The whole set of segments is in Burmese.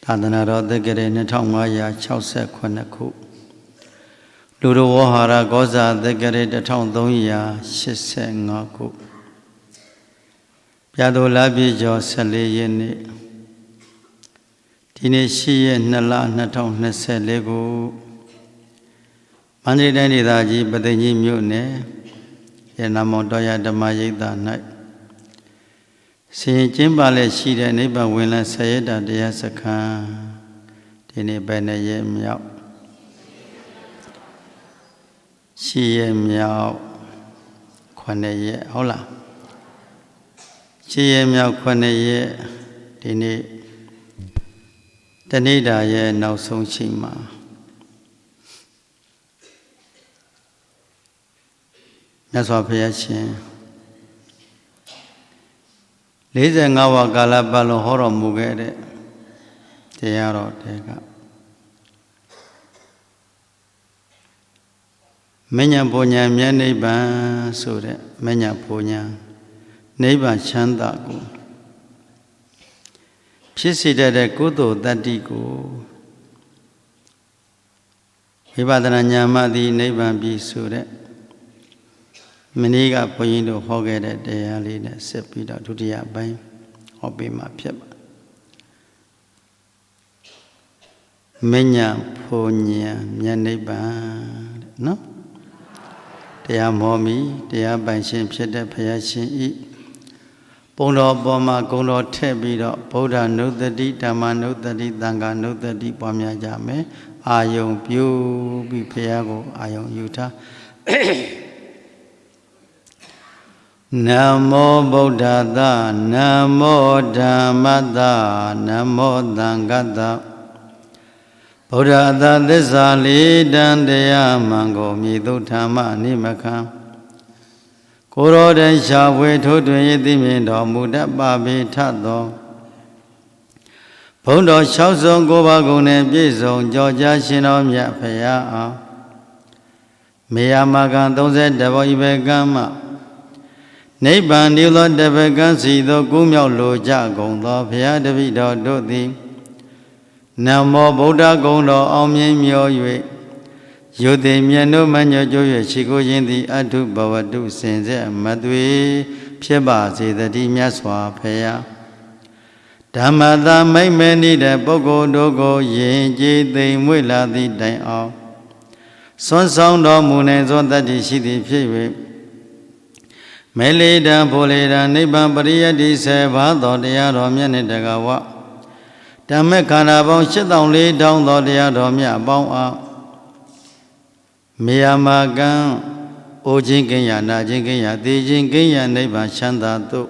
သာသနာတော်သက္ကရာ2569ခုလူတော်ဝဟာရကောဇာသက္ကရာ1385ခုပြာတော်လပြည့်ကျော်14ရက်နေ့ဒီနေ့10ရက်2လ2024ခုမန္တလေးတိုင်းဒေသကြီးပသိမ်ကြီးမြို့နယ်ရဏမောင်တော်ရဓမ္မရိပ်သာ၌ဆင်ကျင်းပါလက်ရှိတဲ့နိဗ္ဗာန်ဝင်လဆရတ္တတရားစခန်းဒီနေ့ပဲနဲ့ရဲ့မြောက်ရှိရဲ့မြောက်9ရက်ဟုတ်လားရှိရဲ့မြောက်9ရက်ဒီနေ့တဏိတာရဲ့နောက်ဆုံးချိန်မှာမြတ်စွာဘုရားရှင်45ဝါကာလပတ်လုံးဟောတော်မူခဲ့တဲ့တရားတော်တွေကမဉ္ဇဉ်ပူဉ္ဇဉ်မြတ်နိဗ္ဗာန်ဆိုတဲ့မဉ္ဇဉ်ပူဉ္ဇဉ်နိဗ္ဗာန်ချမ်းသာကိုဖြစ်စေတဲ့ကုသိုလ်တတ္တိကိုဝိပဿနာဉာဏ်မှသည်နိဗ္ဗာန်ပြီဆိုတဲ့မနေ့ကဘုန်းကြီးတို့ဟောခဲ့တဲ့တရားလေးနဲ့ဆက်ပြီးတော့ဒုတိယပိုင်းဟောပေးမှာဖြစ်ပါမဉ္ဇဉ်ပူဉ္ဇဉ်မြတ်နိဗ္ဗာန်နော်တရားမောမီတရားပိုင်ရှင်ဖြစ်တဲ့ဘုရားရှင်ဤပုံတော်ပေါ်မှာဂုဏ်တော်ထည့်ပြီးတော့ဗုဒ္ဓနုတ္တိဓမ္မနုတ္တိသံဃာနုတ္တိပွားများကြမယ်အာယုံပြုပြီးဘုရားကိုအာယုံယူထားနမောဗုဒ္ဓသနမောဓမ္မသနမောသံဃတဗုဒ္ဓသသစ္စာလေးတန်တရားမှန်ကိုမြည်သုဓမ္မနိမခံကိုရောတန်ရှာဖွေထိုးတွင်ရသိမြင်တော်မူတတ်ပါပေထသောဘုံတော်၆စုံ9ပါးကုန်နှင့်ပြည့်စုံကြောကြားရှင်တော်မြတ်ဖရာအောင်မေယမကံ32ဘောဤဘေကံမှနိဗ္ဗာန်ဒီလိုတပကံစီသောကုမြောက်လိုကြကုန်သောဘုရားတပည့်တော်တို့သည်နမောဗုဒ္ဓဂုဏ်တော်အောင်မြင်မြော်၍ယုတိမြတ်တို့မညွတ်ကြွ၍ရှိကိုခြင်းသည်အထုဘဝတုစင်ဆက်မသွေဖြစ်ပါစေတည်းမြတ်စွာဘုရားဓမ္မသာမိမ့်မဲနေတဲ့ပုဂ္ဂိုလ်တို့ကိုယဉ်ကျေးသိမ်မွေ့လာသည့်တိုင်အောင်စွန့်ဆောင်တော်မူနိုင်သောတတ္တိရှိသည်ဖြစ်၍မေလေတံဖိုလေတံနိဗ္ဗာန်ပရိယတ္တိ7ပါးသောတရားတော်မြတ်နှင့်တကားဝဓမ္မခန္ဓာပေါင်း8400သောတရားတော်မြတ်အပေါင်းအားမေယမကံအိုခြင်းကင်းရာနာခြင်းကင်းရာသိခြင်းကင်းရာနိဗ္ဗာန်ချမ်းသာသို့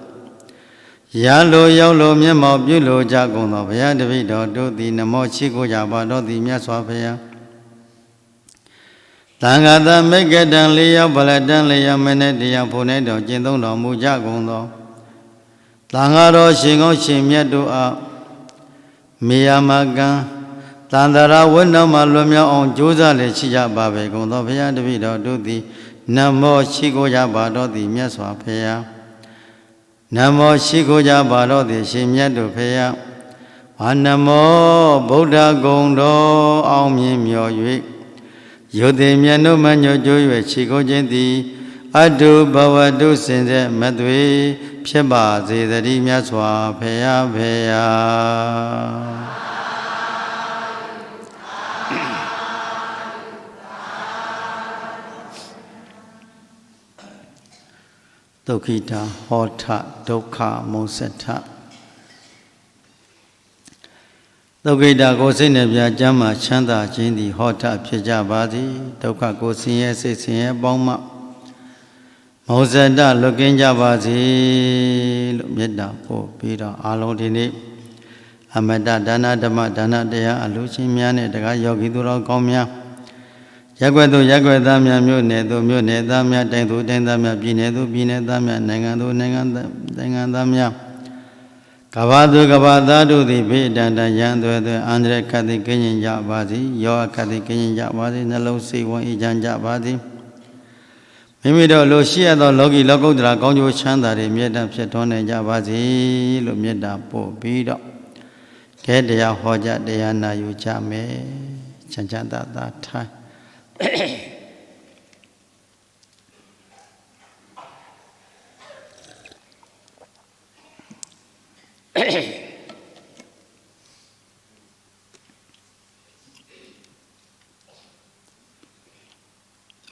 ရလိုရောက်လိုမျက်မှောက်ပြုလိုကြကုန်သောဘုရားတပည့်တော်တို့သည်နမောရှိခိုးကြပါတော်သည်မြတ်စွာဘုရားသံဃာတမိတ်ကတံ4ယောက်ဗလတံ4ယောက်မင်းနဲ့တရားဖို့နဲ့တော်ကျင့်သုံးတော်မူကြကုန်သောသံဃာတော်ရှင်ကောင်းရှင်မြတ်တို့အားမေယမကံသန္တရာဝိနမလွတ်မြောက်အောင်ကြိုးစားလေရှိကြပါပဲကုန်သောဘုရားတပည့်တော်တို့သည်နမောရှိခိုးကြပါတော်သည်မြတ်စွာဘုရားနမောရှိခိုးကြပါတော်သည်ရှင်မြတ်တို့ဘုရားဘာနမောဗုဒ္ဓဂုဏ်တော်အောင်မြင်မြော်၍ယုတိမြတ်တို့မညွတ်ကြွ၍ရှိခိုးခြင်းသည်အတုဘဝတုစင်ဆက်မသွေဖြစ်ပါစေတည်းမြတ်စွာဘုရားဘုရားဒုက္ခိတာဟောထဒုက္ခမုစထဒုက္ခိတာကိုစိတ်နှပြကျမ်းမှာချမ်းသာခြင်းသည်ဟောထဖြစ်ကြပါသည်ဒုက္ခကိုဆင်းရဲစိတ်ဆင်းရဲပေါင်းမှမုစတလွတ်ကင်းကြပါစေလို့မေတ္တာပို့ပြီးတော့အားလုံးဒီနေ့အမတဒါနဓမ္မဒါနတရားအလူချင်းများနဲ့တရားယောဂီသူတော်ကောင်းများရက်ွက်သူရက်ွက်သားများမြို့နယ်သူမြို့နယ်သားများတိုင်းသူတိုင်းသားများပြည်နယ်သူပြည်နယ်သားများနိုင်ငံသူနိုင်ငံသားများကဘာသူကဘာသားတို့သည်ဘေးတန်တန်ရန်သွဲသွဲအန္တရာယ်ခတ်သိကင်းရင်ကြပါစေယောအခတ်သိကင်းရင်ကြပါစေနှလုံးစိတ်ဝန်းအေးချမ်းကြပါစေမိမိတို့လိုရှိရသောလောကီလောကုတ္တရာကောင်းကျိုးချမ်းသာတွေမြတ်တမ်းဖြစ်ထွန်းနိုင်ကြပါစေလို့မေတ္တာပို့ပြီးတော့ ကဲတရားဟောကြတရားနာယူကြမယ်ချမ်းချမ်းသာသာထိုင်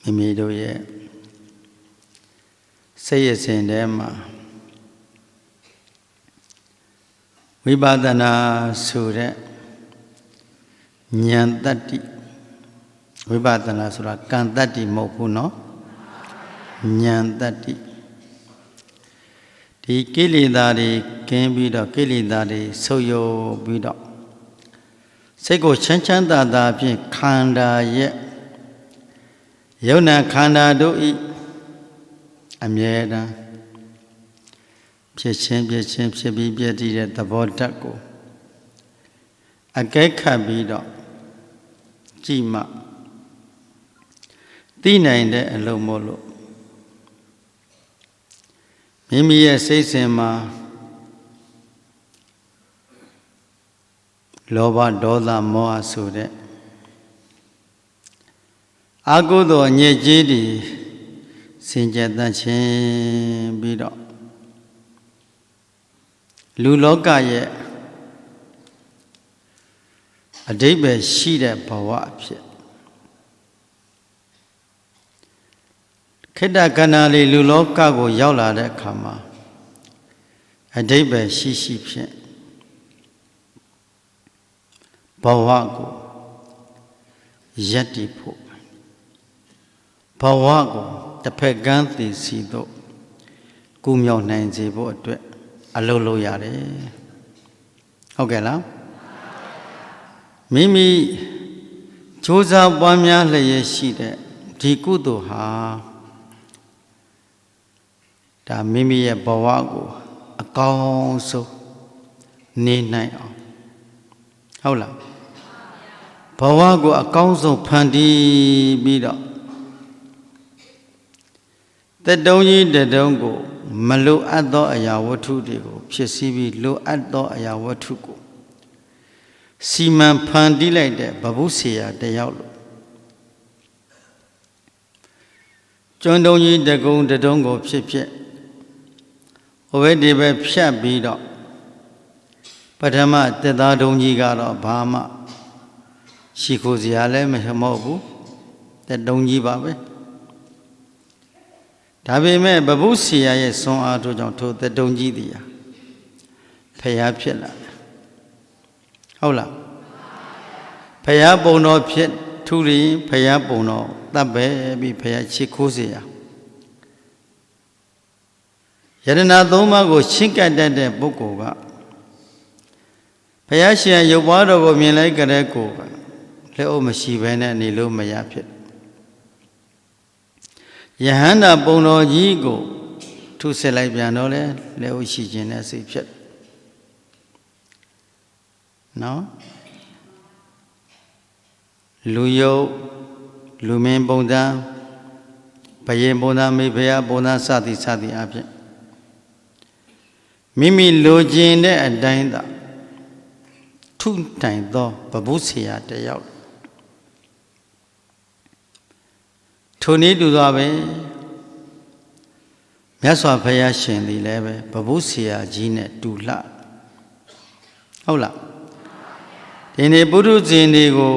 မိမိတို့ရဲ့စိတ်ရစဉ်ထဲမှာဝိပဿနာဆိုတဲ့ဉာဏ်တတ္တိဝိပဿနာဆိုတာကံတတ္တိမဟုတ်ဘူးနော်ဉာဏ်တတ္တိဒီကိလေသာတွေကင်းပြီးတော့ကိလေသာတွေဆုတ်ယုတ်ပြီးတော့စိတ်ကိုချမ်းချမ်းသာသာဖြင့်ခန္ဓာရဲ့ယုံနာခန္ဓာတို့ဤအမြဲတမ်းဖြစ်ချင်းဖြစ်ပြီးပြည့်တည်တဲ့သဘောဓာတ်ကိုအကဲခတ်ပြီးတော့ကြည်မှသိနိုင်တဲ့အလုံးမို့လို့မိမိရဲ့စိတ်စဉ်မှာလောဘဒေါသမောဟဆိုတဲ့အကုသိုလ်အညစ်အကြေးတွေစင်ကြယ်တတ်ခြင်းပြီးတော့လူလောကရဲ့အဓိပ္ပာယ်ရှိတဲ့ဘဝအဖြစ်ခေတ္တကဏ္ဍလေးလူလောကကိုရောက်လာတဲ့အခါမှာအဓိပ္ပာယ်ရှိဖြင့်ဘဝကိုယက်တည်ဖို့ဘဝကိုတစ်ဖက်ကမ်းသိစီတော့ကူမြောက်နိုင်စေဖို့အတွက်အလုပ်လုပ်ရတယ်ဟုတ်ကဲ့လားမိမိကြိုးစားပွားများလျက်ရှိတဲ့ဒီကုသိုလ်ဟာဒါမိမိရဲ့ဘဝကိုအကောင်းဆုံးနေနိုင်အောင်ဟုတ်လားဘဝကိုအကောင်းဆုံးဖန်တီးပြီးတော့တတုံးကြီးတတုံးကိုမလိုအပ်သောအရာဝတ္ထုတွေကိုဖြစ်စည်းပြီးလိုအပ်သောအရာဝတ္ထုကိုစီမံဖန်တီးလိုက်တဲ့ဘဝဆရာတယောက်လို့ကျွန်းတုံးကြီးတကုံတတုံးကိုဖြစ်ဟိုဘက်ဒီဘက်ဖြတ်ပြီးတော့ပထမတက်သားတုံးကြီးကတော့ဘာမှရှိခိုးစရာလည်းမဟုတ်ဘူးတက်တုံးကြီးပါပဲဒါပေမဲ့ဘဘုဆရာရဲ့ဆွမ်းအားတို့ကြောင့်ထိုတတုံကြီးသည်ဖျားဖြစ်လာတယ်ဟုတ်လားဖျားပုံတော်ဖြစ်ထူရင်ဖျားပုံတော်တပ်ပဲပြီးဖျားချစ်ခိုးเสียယရဏသုံးပါးကိုရှင်းကပ်တတ်တဲ့ပုဂ္ဂိုလ်ကဖျားရှင်ရုပ်ပွားတော်ကိုမြင်လိုက်ကြတဲ့ကိုယ်ကလက်အုပ်မရှိဘဲနဲ့နေလို့မရဖြစ်ယဟန္တာပုံတော်ကြီးကိုထုဆက်လိုက်ပြန်တော့လေလက်ဦးရှိခြင်းနဲ့စိတ်ဖြစ်နော်လူယုတ်လူမင်းပုံစံဘယင်ပုံစံမိဖုရားပုံစံစသည်အဖြစ်မိမိလိုချင်တဲ့အတိုင်းသာထုတိုင်သောဘဘုဆရာတယောက်ထိုနည်းတူသောပဲမြတ်စွာဘုရားရှင်သည်လည်းပဲဘဘုဆရာကြီးနဲ့တူလှဟုတ်လားဒီနေ့ပုထုဇဉ်တွေကို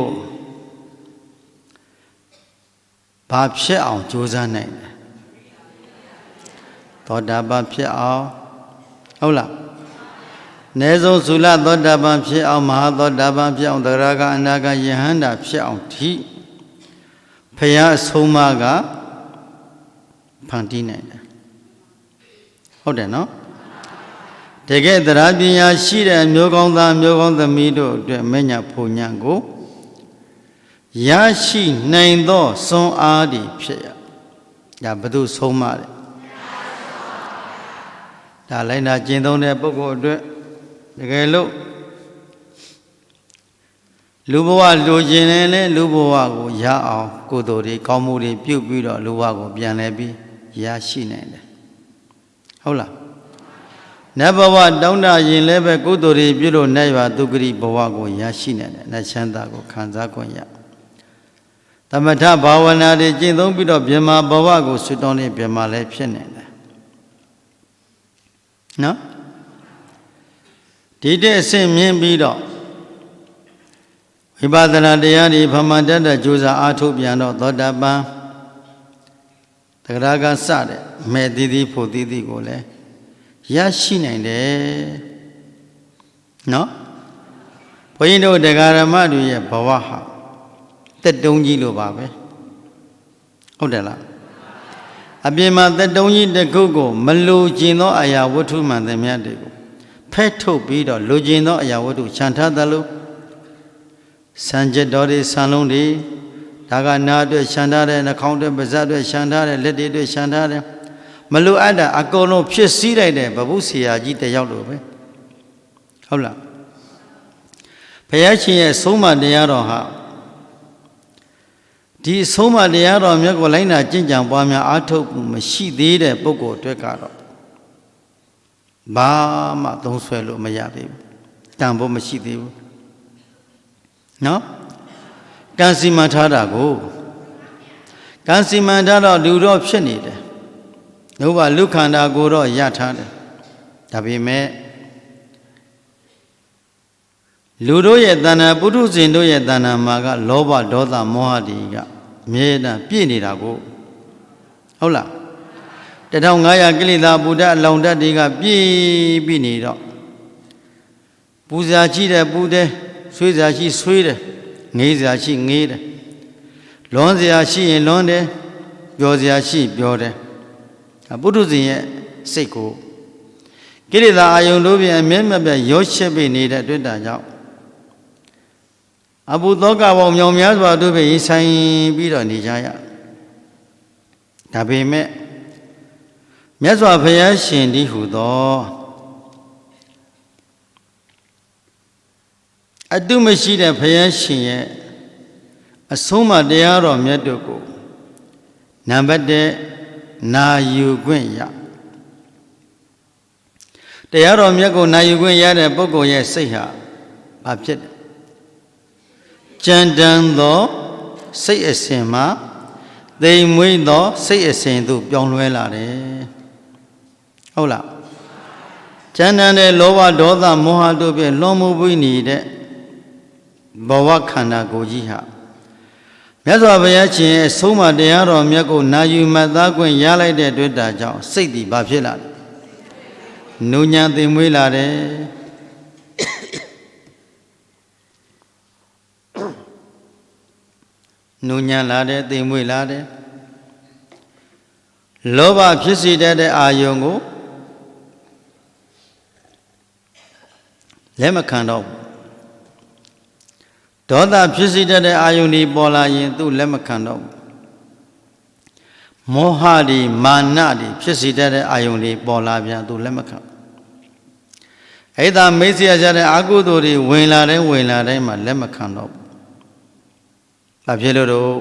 ဘာဖြစ်အောင်ကြိုးစားနိုင်လဲသောတာပန်ဖြစ်အောင်ဟုတ်လားအနည်းဆုံးသုလသောတာပန်ဖြစ်အောင်မဟာသောတာပန်ဖြစ်အောင်သရဂအနာဂယဟန္တာဖြစ်အောင်ဒီဖျားအဆုံးမကဖန်တီးနိုင်တယ်ဟုတ်တယ်နော်တကယ်တရားပညာရှိတဲ့မျိုးကောင်းသားမျိုးကောင်းသမီးတို့အတွက်မညာဖို့ညာကိုရရှိနိုင်သောစွမ်းအားတွေဖြစ်ရဒါဘု து ဆုံးမတယ်ဒါလိုက်နာကျင့်သုံးတဲ့ပုဂ္ဂိုလ်အတွက်တကယ်လို့လူဘဝလိုချင်တယ်လေလူဘဝကိုရအောင်ကုသိုလ်တွေကောင်းမှုတွေပြုပြီးတော့လူဘဝကိုပြန်လဲပြီးရရှိနိုင်တယ်ဟုတ်လား နတ်ဘဝတောင်းတရင်လည်းပဲကုသိုလ်တွေပြုလို့နတ်ရွာဒုက္ခရိဘဝကိုရရှိနေတယ်နတ်ချမ်းသာကိုခံစားခွင့်ရသမထဘာဝနာတွေကျင့်သုံးပြီးတော့မြမဘဝကိုဆွတောင်းနေမြမလည်းဖြစ်နေတယ်နော်ဒီတဲ့အဆင့်မြင်ပြီးတော့ဝိပဿနာတရားတွေဗမာတတ်တဲ့ကြိုးစားအားထုတ်ပြန်တော့သောတာပန်တဂရကစတဲ့မဲ့သီးသီးဖို့သီးသီးကိုလည်းရရှိနိုင်တယ်နော်ဘုန်းကြီးတို့တရားဓမ္မတွေရဲ့ဘဝဟာတက်တုံးကြီးလိုပါပဲဟုတ်တယ်လားအပြင်မှာတက်တုံးကြီးတစ်ခုကိုမလိုချင်သောအရာဝတ္ထုမှန်သမျှတွေကိုဖဲထုတ်ပြီးတော့လိုချင်သောအရာဝတ္ထုခြံထားသလိုစံကြက်တော်တွေဆံလုံးတွေဒါကနာအတွက်ခြံထားတယ်နှာခေါင်းအတွက်ပါးစပ်အတွက်ခြံထားတယ်လက်တွေအတွက်ခြံထားတယ်မလိုအပ်တာအကုန်လုံးဖြစ်စည်းလိုက်တဲ့ဘုဆရာကြီးတယောက်လိုပဲဟုတ်လားဘုရားရှင်ရဲ့ဆုံးမတရားတော်ဟာဒီဆုံးမတရားတော်မြတ်ကိုလိုက်နာကျင့်ကြံပွားများအားထုတ်မှုမရှိသေးတဲ့ပုဂ္ဂိုလ်အတွက်ကတော့ဘာမှသုံးဆွဲလို့မရသေးဘူးတန်ဖို့မရှိသေးဘူးနော်ကံစီမံထားတာကိုကံစီမံထားတော့လူတော့ဖြစ်နေတယ်နှုတ်ကလူခန္ဓာကိုတော့ရထားတယ်ဒါပေမဲ့လူတို့ရဲ့တဏ္ဍာပုထုဇဉ်တို့ရဲ့တဏ္ဍာမှာကလောဘဒေါသမောဟတွေကအမြဲတမ်းပြည့်နေတာကိုဟုတ်လား1500ကိလေသာဘုဒ္ဓအလောင်ဓာတ်တွေကပြည့်ပြီးနေတော့ပူဇာရှိတယ်ပူတယ်ဆွေးဇာရှိဆွေးတယ်ငေးဇာရှိငေးတယ်လွန်ဇာရှိရင်လွန်တယ်ပျော်ဇာရှိပျော်တယ်ပုထုဇဉ်ရဲ့စိတ်ကိုကိလေသာအာယုန်တို့ဖြင့်အမြဲမပြတ်ရောရှက်ပြီးနေတဲ့အတွက်ကြောင့်အဘုသောကပေါင်းမြောင်များစွာတို့ဖြင့်ရင်ဆိုင်ပြီးတော့နေကြရဒါပေမဲ့မြတ်စွာဘုရားရှင်တည်းဟူသောအတုမရှိတဲ့ဘုရားရှင်ရဲ့အဆုံးအမတရားတော်မြတ်တို့ကိုနံပါတ်1နာယူခွင့်ရတရားတော်မြတ်ကိုနာယူခွင့်ရတဲ့ပုဂ္ဂိုလ်ရဲ့စိတ်ဟာဘာဖြစ်လဲကြံတန်သောစိတ်အစဉ်မှာသိမ်မွေးသောစိတ်အစဉ်သို့ပြောင်းလဲလာတယ်ဟုတ်လားကြံတန်တဲ့လောဘဒေါသမောဟတို့ဖြင့်လွန်မှုပြီးနေတဲ့ဘဝခန္ဓာကိုယ်ကြီးဟာမြတ်စွာဘုရားရှင်ရဲ့ဆုံးမတရားတော်မြတ်ကိုနာယူမှတ်သားခွင့်ရလိုက်တဲ့အတွက်ကြောင့်စိတ်ဒီဘာဖြစ်လာလဲနုညံသိမ်မွေးလာတယ်နုညံလာတယ်သိမ်မွေးလာတယ်လောဘဖြစ်စေတတ်တဲ့အာယုံကိုလက်မခံတော့ဒေါသဖြစ်စေတတ်တဲ့အာယုန်ဒီပေါ်လာရင်သူ့လက်မခံတော့မောဟဒီမာနဒီဖြစ်စေတတ်တဲ့အာယုန်ဒီပေါ်လာပြန်သူလက်မခံအဲ့ဒါမိတ်ဆွေကြတဲ့အကုသိုလ်တွေဝင်လာတိုင်းမှာလက်မခံတော့ဘာဖြစ်လို့တော့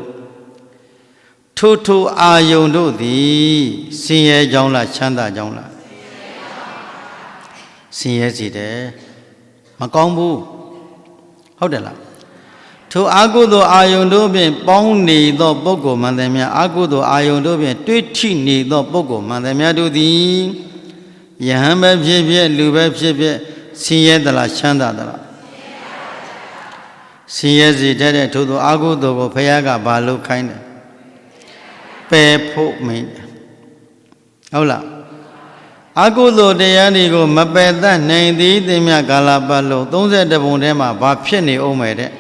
ထိုးအာယုန်တို့သည်ဆင်းရဲကြောင်းလားချမ်းသာကြောင်းလားဆင်းရဲစီတယ်မကောင်းဘူးဟုတ်တယ်လားထိုအာဟုသောအာယုန်တို့ဖြင့်ပေါင်းနေသောပုဂ္ဂိုလ်မှန်သမျှအာဟုသောအာယုန်တို့ဖြင့်တွေ့ထိနေသောပုဂ္ဂိုလ်မှန်သမျှတို့သည်ယဟန်ပဲဖြစ်ဖြစ်လူပဲဖြစ်ဖြစ်ဆင်းရဲသလားချမ်းသာသလားဆင်းရဲစေတတ်တဲ့ထို့သောအာဟုသောကိုဘုရားကဘာလို့ခိုင်းတယ်ပယ်ဖို့မင်းဟုတ်လားအာဟုသောတရားတွေကိုမပယ်တတ်နိုင်သည်သင်မြကာလပတ်လုံး32ပုံထဲမှာဘာဖြစ်နေအောင်မယ်တဲ့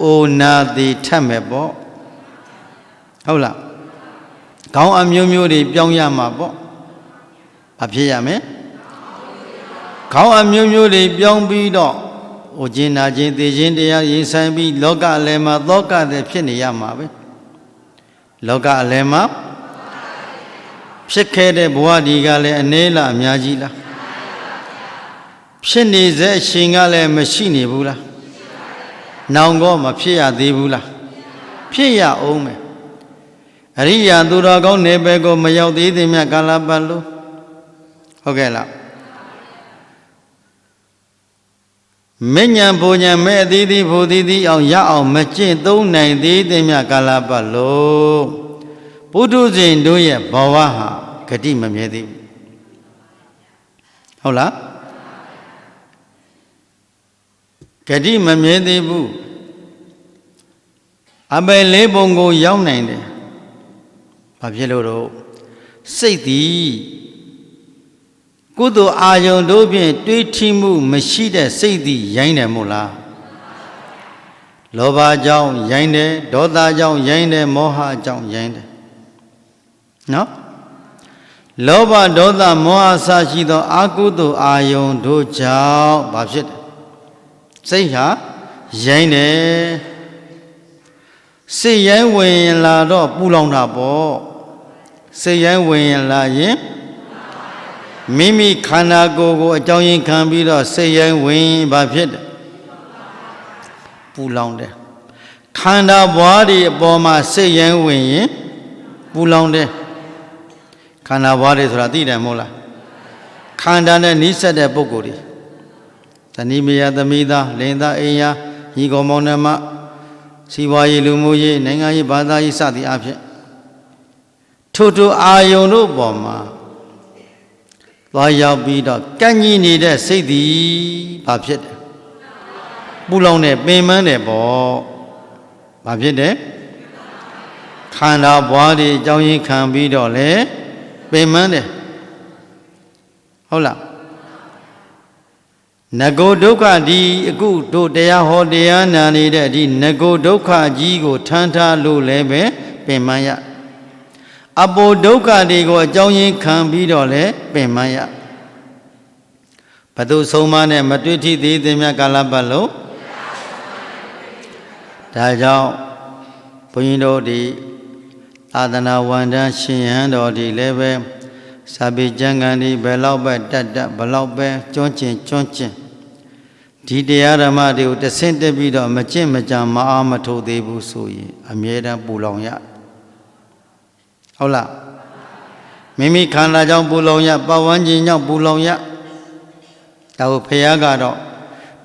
အိုနာသည်ထက်မဲ့ပေါ့ဟုတ်လားခေါင်းအမျိုးမျိုးတွေပြောင်းရမှာပေါ့ဘာဖြစ်ရမလဲခေါင်းအမျိုးမျိုးတွေပြောင်းပြီးတော့ဟိုကျင်နာခြင်းသိခြင်းတရားရင်ဆိုင်ပြီးလောကအလယ်မှာသောကတဲ့ဖြစ်နေရမှာပဲလောကအလယ်မှာဖြစ်ခဲ့တဲ့ဘဝဒီကလည်းအနည်းလားအများကြီးလားဖြစ်နေစေအရှင်ကလည်းမရှိနေဘူးလားနောင်ကောမဖြစ်ရသေးဘူးလားဖြစ်ရအောင်မယ်အရိယာသူတော်ကောင်းနေပဲကိုမရောက်သေးသည်မြတ်ကာလပတ်လို့ ဟုတ်ကဲ့လားမဉ္ဇဉ်ဘုံဉ္ဇဉ်မဲ့အသီးသီးဘုသီးသီးအောင်ရအောင်မကျင့်သုံးနိုင်သေးတဲ့မြတ်ကာလပတ်လို့ပုထုဇဉ်တို့ရဲ့ဘဝဟာဂတိမမြဲသေးဘူးဟုတ်လားဂတိမမြဲသေးဘူးအပယ်လေးပုံကိုရောက်နိုင်တယ်ဘာဖြစ်လို့တော့စိတ်သည်ကုသိုလ်အာယုန်တို့ဖြင့်တွေးထိမှုမရှိတဲ့စိတ်သည်ရိုင်းတယ်မို့လားလောဘကြောင့်ရိုင်းတယ်ဒေါသကြောင့်ရိုင်းတယ်မောဟကြောင့်ရိုင်းတယ်နော်လောဘဒေါသမောဟအစရှိသောအကုသိုလ်အာယုန်တို့ကြောင့်ဘာဖြစ်တယ်စိတ်ဟာရိုင်းတယ်စိတ်ရိုင်းဝင်လာတော့ပူလောင်တာပေါ့စိတ်ရိုင်းဝင်လာရင်မိမိခန္ဓာကိုယ်ကိုအကြောင်းရင်းခံပြီးတော့စိတ်ရိုင်းဝင်ဘာဖြစ်တယ်ပူလောင်တယ်ခန္ဓာဘွားတွေအပေါ်မှာစိတ်ရိုင်းဝင်ရင်ပူလောင်တယ်ခန္ဓာဘွားတွေဆိုတာသိတယ်မဟုတ်လားခန္ဓာနဲ့နှိစက်တဲ့ပုဂ္ဂိုလ်တွေဇနီးမယားသမီးသားလင်သားအိမ်ယာညီကောင်မောင်နှမစီးပွားရေးလူမှုရေးနိုင်ငံရေးဘာသာရေးစသည်အဖြစ်ထိုအာယုန်တို့ပေါ်မှာသွားရောက်ပြီးတော့ကန့်ကြီးနေတဲ့စိတ်သည်ဘာဖြစ်တယ်ပူလောင်တယ်ပင်ပန်းတယ်ပေါ့ဘာဖြစ်တယ်ခန္ဓာဘွားတွေအကြောင်းရင်းခံပြီးတော့လေပင်ပန်းတယ်ဟုတ်လားနဂုဒုက္ခဒီအခုတို့တရားဟောတရားနာနေတဲ့ဒီနဂုဒုက္ခကြီးကိုထမ်းထားလို့လည်းပဲပင်ပန်းရအပိုဒုက္ခတွေကိုအကြောင်းရင်းခံပြီးတော့လဲပင်ပန်းရဘသူဆုံးမနဲ့မတွေ့ထိသေးသည်မြတ်ကာလပတ်လို့ဒါကြောင့်ဘုန်းကြီးတို့ဒီသာသနာဝန်ထမ်းရှင်ဟန်တော်ဒီလည်းပဲစာပေကျမ်းဂန်ဒီဘယ်လောက်ပဲတတ်ဘယ်လောက်ပဲကျွမ်းကျင်ဒီတရားဓမ္မတွေကိုတဆင့်တက်ပြီးတော့မကျင့်မကြံမအားမထုတ်သေးဘူးဆိုရင်အမြဲတမ်းပူလောင်ရဟုတ်လားမိမိခန္ဓာကြောင့်ပူလောင်ရပတ်ဝန်းကျင်ကြောင့်ပူလောင်ရဒါကိုဘုရားကတော့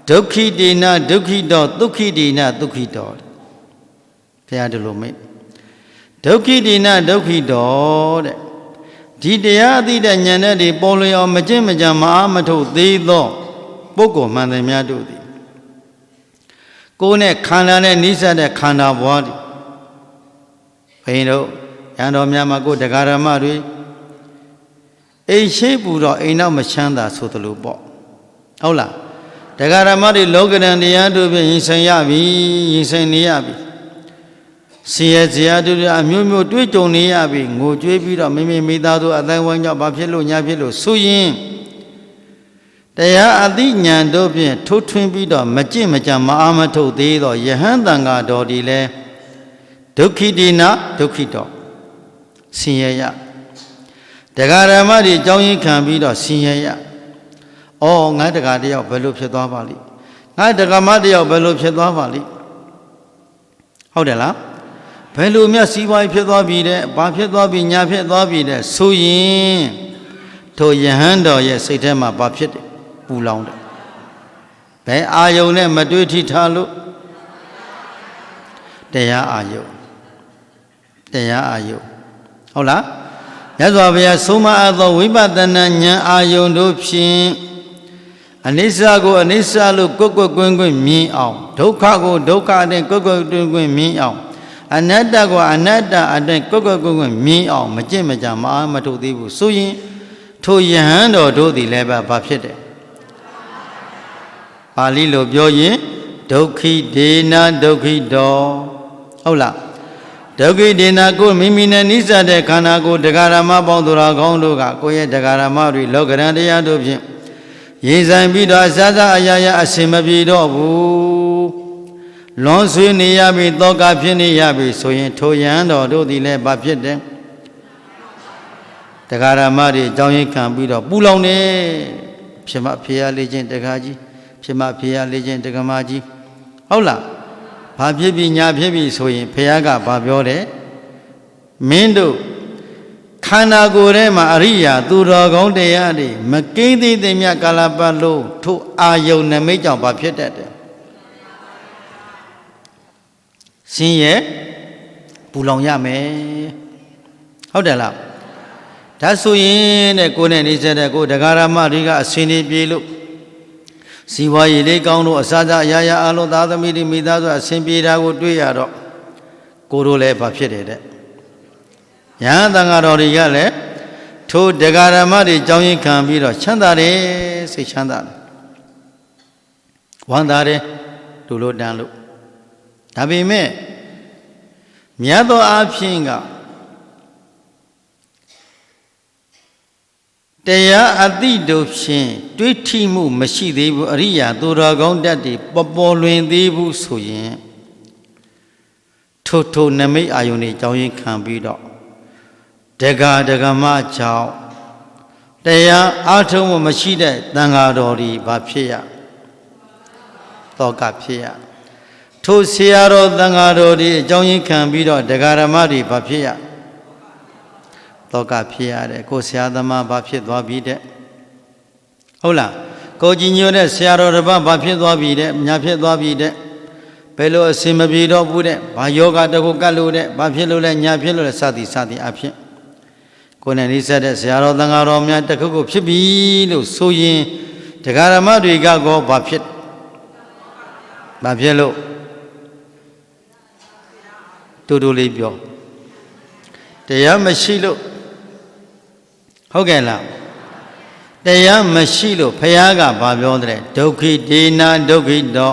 ဒုက္ခိတေနဒုက္ခိတောဒုက္ခိတေနဒုက္ခိတောဘုရားဒီလိုမိတ်ဒုက္ခိတေနဒုက္ခိတောတဲ့ဒီတရားအသိတဲ့ဉာဏ်နဲ့ဒီပေါ်လျော်မကျင့်မကြံမအားမထုတ်သေးသောပုဂ္ဂိုလ်မှန်တယ်များတို့သည်ကိုယ်နဲ့ခန္ဓာနဲ့နှိစက်တဲ့ခန္ဓာဘဝတွေဘုရင်တို့ရန်တော်များမှာကိုယ်တရားဓမ္မတွေအိမ်ရှိပူတော့အိမ်နောက်မချမ်းသာဆိုသလိုပေါ့ဟုတ်လားတရားဓမ္မတွေလောကရန်တရားတို့ဖြင့်ရင်ဆိုင်ရပြီရင်ဆိုင်နေရပြီစီရဇာတို့အမျိုးမျိုးတွေ့ကြုံနေရပြီငိုကြွေးပြီးတော့မိသားစုအတိုင်းဝိုင်းကြောင့်ဘာဖြစ်လို့ညာဖြစ်လို့ဆိုရင်တရားအသိဉာဏ်တို့ဖြင့်ထိုးထွင်းပြီးတော့မကြင့်မကြံမအားမထုတ်သေးတော့ယဟန်တန်ဃာတော်ဒီလဲဒုက္ခိတိနာဒုက္ခိတောဆင်းရဲရတရားဓမ္မတွေအကြောင်းရင်းခံပြီးတော့ဆင်းရဲရဩငါတရားတယောက်ဘယ်လိုဖြစ်သွားပါလိငါတရားမတယောက်ဘယ်လိုဖြစ်သွားပါလိဟုတ်တယ်လားဘယ်လိုမြတ်စီးပွားရေးဖြစ်သွားပြီတဲ့ဘာဖြစ်သွားပြီညာဖြစ်သွားပြီတဲ့ဆိုရင်ထိုယဟန်တော်ရဲ့စိတ်ထဲမှာဘာဖြစ်တယ်ပူလောင်တယ်ဘယ်အာယုန်နဲ့မတွေ့ထိထားလို့တရားအာယုန်ဟုတ်လားမြတ်စွာဘုရားဆုံးမအပ်သောဝိပဿနာဉာဏ်အာယုန်တို့ဖြင့်အနိစ္စကိုအနိစ္စလို့ကွက်ကွက်ကွင်းကွင်းမြင်အောင်ဒုက္ခကိုဒုက္ခအတိုင်းကွက်ကွက်ကွင်းကွင်းမြင်အောင်အနတ္တကိုအနတ္တအတိုင်းကွက်ကွက်ကွင်းကွင်းမြင်အောင်မကြင့်မကြံမအားမထုတ်သေးဘူးဆိုရင်ထိုယဟန်တော်တို့သည်လည်းဘာဖြစ်တယ်ပါဠိလိုပြောရင်ဒုက္ခိဒေနဒုက္ခိတောဟုတ်လားဒုက္ခိဒေနကိုမိမိနဲ့နိစ္စတဲ့ခန္ဓာကိုယ်တရားဓမ္မပေါင်းသူတော်ကောင်းတို့ကကိုယ့်ရဲ့တရားဓမ္မတွေလောကရန်တရားတို့ဖြင့်ရင်ဆိုင်ပြီးတော့အစစအရာရာအစင်မပြေတော့ဘူးလွန်ဆွေးနေရပြီတောကဖြစ်နေရပြီဆိုရင်ထိုယဟန်တော်တို့သည်လည်းဘာဖြစ်တယ်တရားဓမ္မတွေအကြောင်းရင်းခံပြီးတော့ပူလောင်နေဖြစ်မဖေရလေးချင်းတရားကြီးဖြစ်မဖေရလေးချင်းတရားမကြီးဟုတ်လားဘာဖြစ်ပြီညာဖြစ်ပြီဆိုရင်ဖះကဘာပြောတယ်မင်းတို့ခ ခန္ဓာကိုယ်ထဲမှာအရိယာသူတော်ကောင်းတရားတွေမကိန်းသေးသေးမြတ်ကာလပတ်လို့ထိုအာယုန်နမိတ်ကြောင့်ဘာဖြစ်တတ်တယ်ဆင်းရဲပူလောင်ရမယ်ဟုတ်တယ်လားဒါဆိုရင်တဲ့ကိုယ်နဲ့နေစတဲ့ကိုဒကာရမတွေကအစင်းနေပြေလို့စီဝါရည်လေးကောင်းလို့အစားစားအရာရာအလုံးသားသမီးတွေမိသားစုအစင်းပြေတာကိုတွေ့ရတော့ကိုတို့လည်းဘာဖြစ်တယ်တဲ့ယဟန်တန်ဃာတော်တွေကလည်းထိုဒကာရမတွေကြောင်းရင်ခံပြီးတော့ချမ်းသာတယ်စိတ်ချမ်းသာတယ်ဝမ်းသာတယ်လူလို့တန်လို့ဒါပေမဲ့မြတ်သောအားဖြင့်ကတရားအတိတို့ဖြင့်တွေးထိမှုမရှိသေးဘူးအရိယာသူတော်ကောင်းတတ်တွေပေါ်လွင်သေးဘူးဆိုရင်ထိုနမိတ်အာယုန်တွေကြောင်းရင်ခံပြီးတော့ဒဂမကြောင့်တရားအားထုတ်မှုမရှိတဲ့တန်ဃာတော်တွေဘာဖြစ်ရတောကဖြစ်ရထိုဆရာတော်တန်ဃာတော်တွေအကြောင်းရင်းခံပြီးတော့ဒဂရမတွေဘာဖြစ်ရတောကဖြစ်ရတယ်ကိုဆရာသမားဘာဖြစ်သွားပြီတဲ့ဟုတ်လားကိုကြီးညိုတဲ့ဆရာတော်တစ်ပါးဘာဖြစ်သွားပြီတဲ့ညာဖြစ်သွားပြီတဲ့ဘယ်လိုအစင်မပြေတော့ဘူးတဲ့ဘာယောဂတခုကတ်လို့တဲ့ဘာဖြစ်လို့လဲညာဖြစ်လို့လဲစသည်အဖြစ်ကိုယ်နဲ့နှိစက်တဲ့ဆရာတော်သံဃာတော်များတခုခုဖြစ်ပြီလို့ဆိုရင်ဒကာရမတွေကကောဘာဖြစ်လို့တူလေးပြောတရားမရှိလို့ဟုတ်ကဲ့လားတရားမရှိလို့ဘုရားကဘာပြောတဲ့ဒုက္ခိဒေနဒုက္ခိတော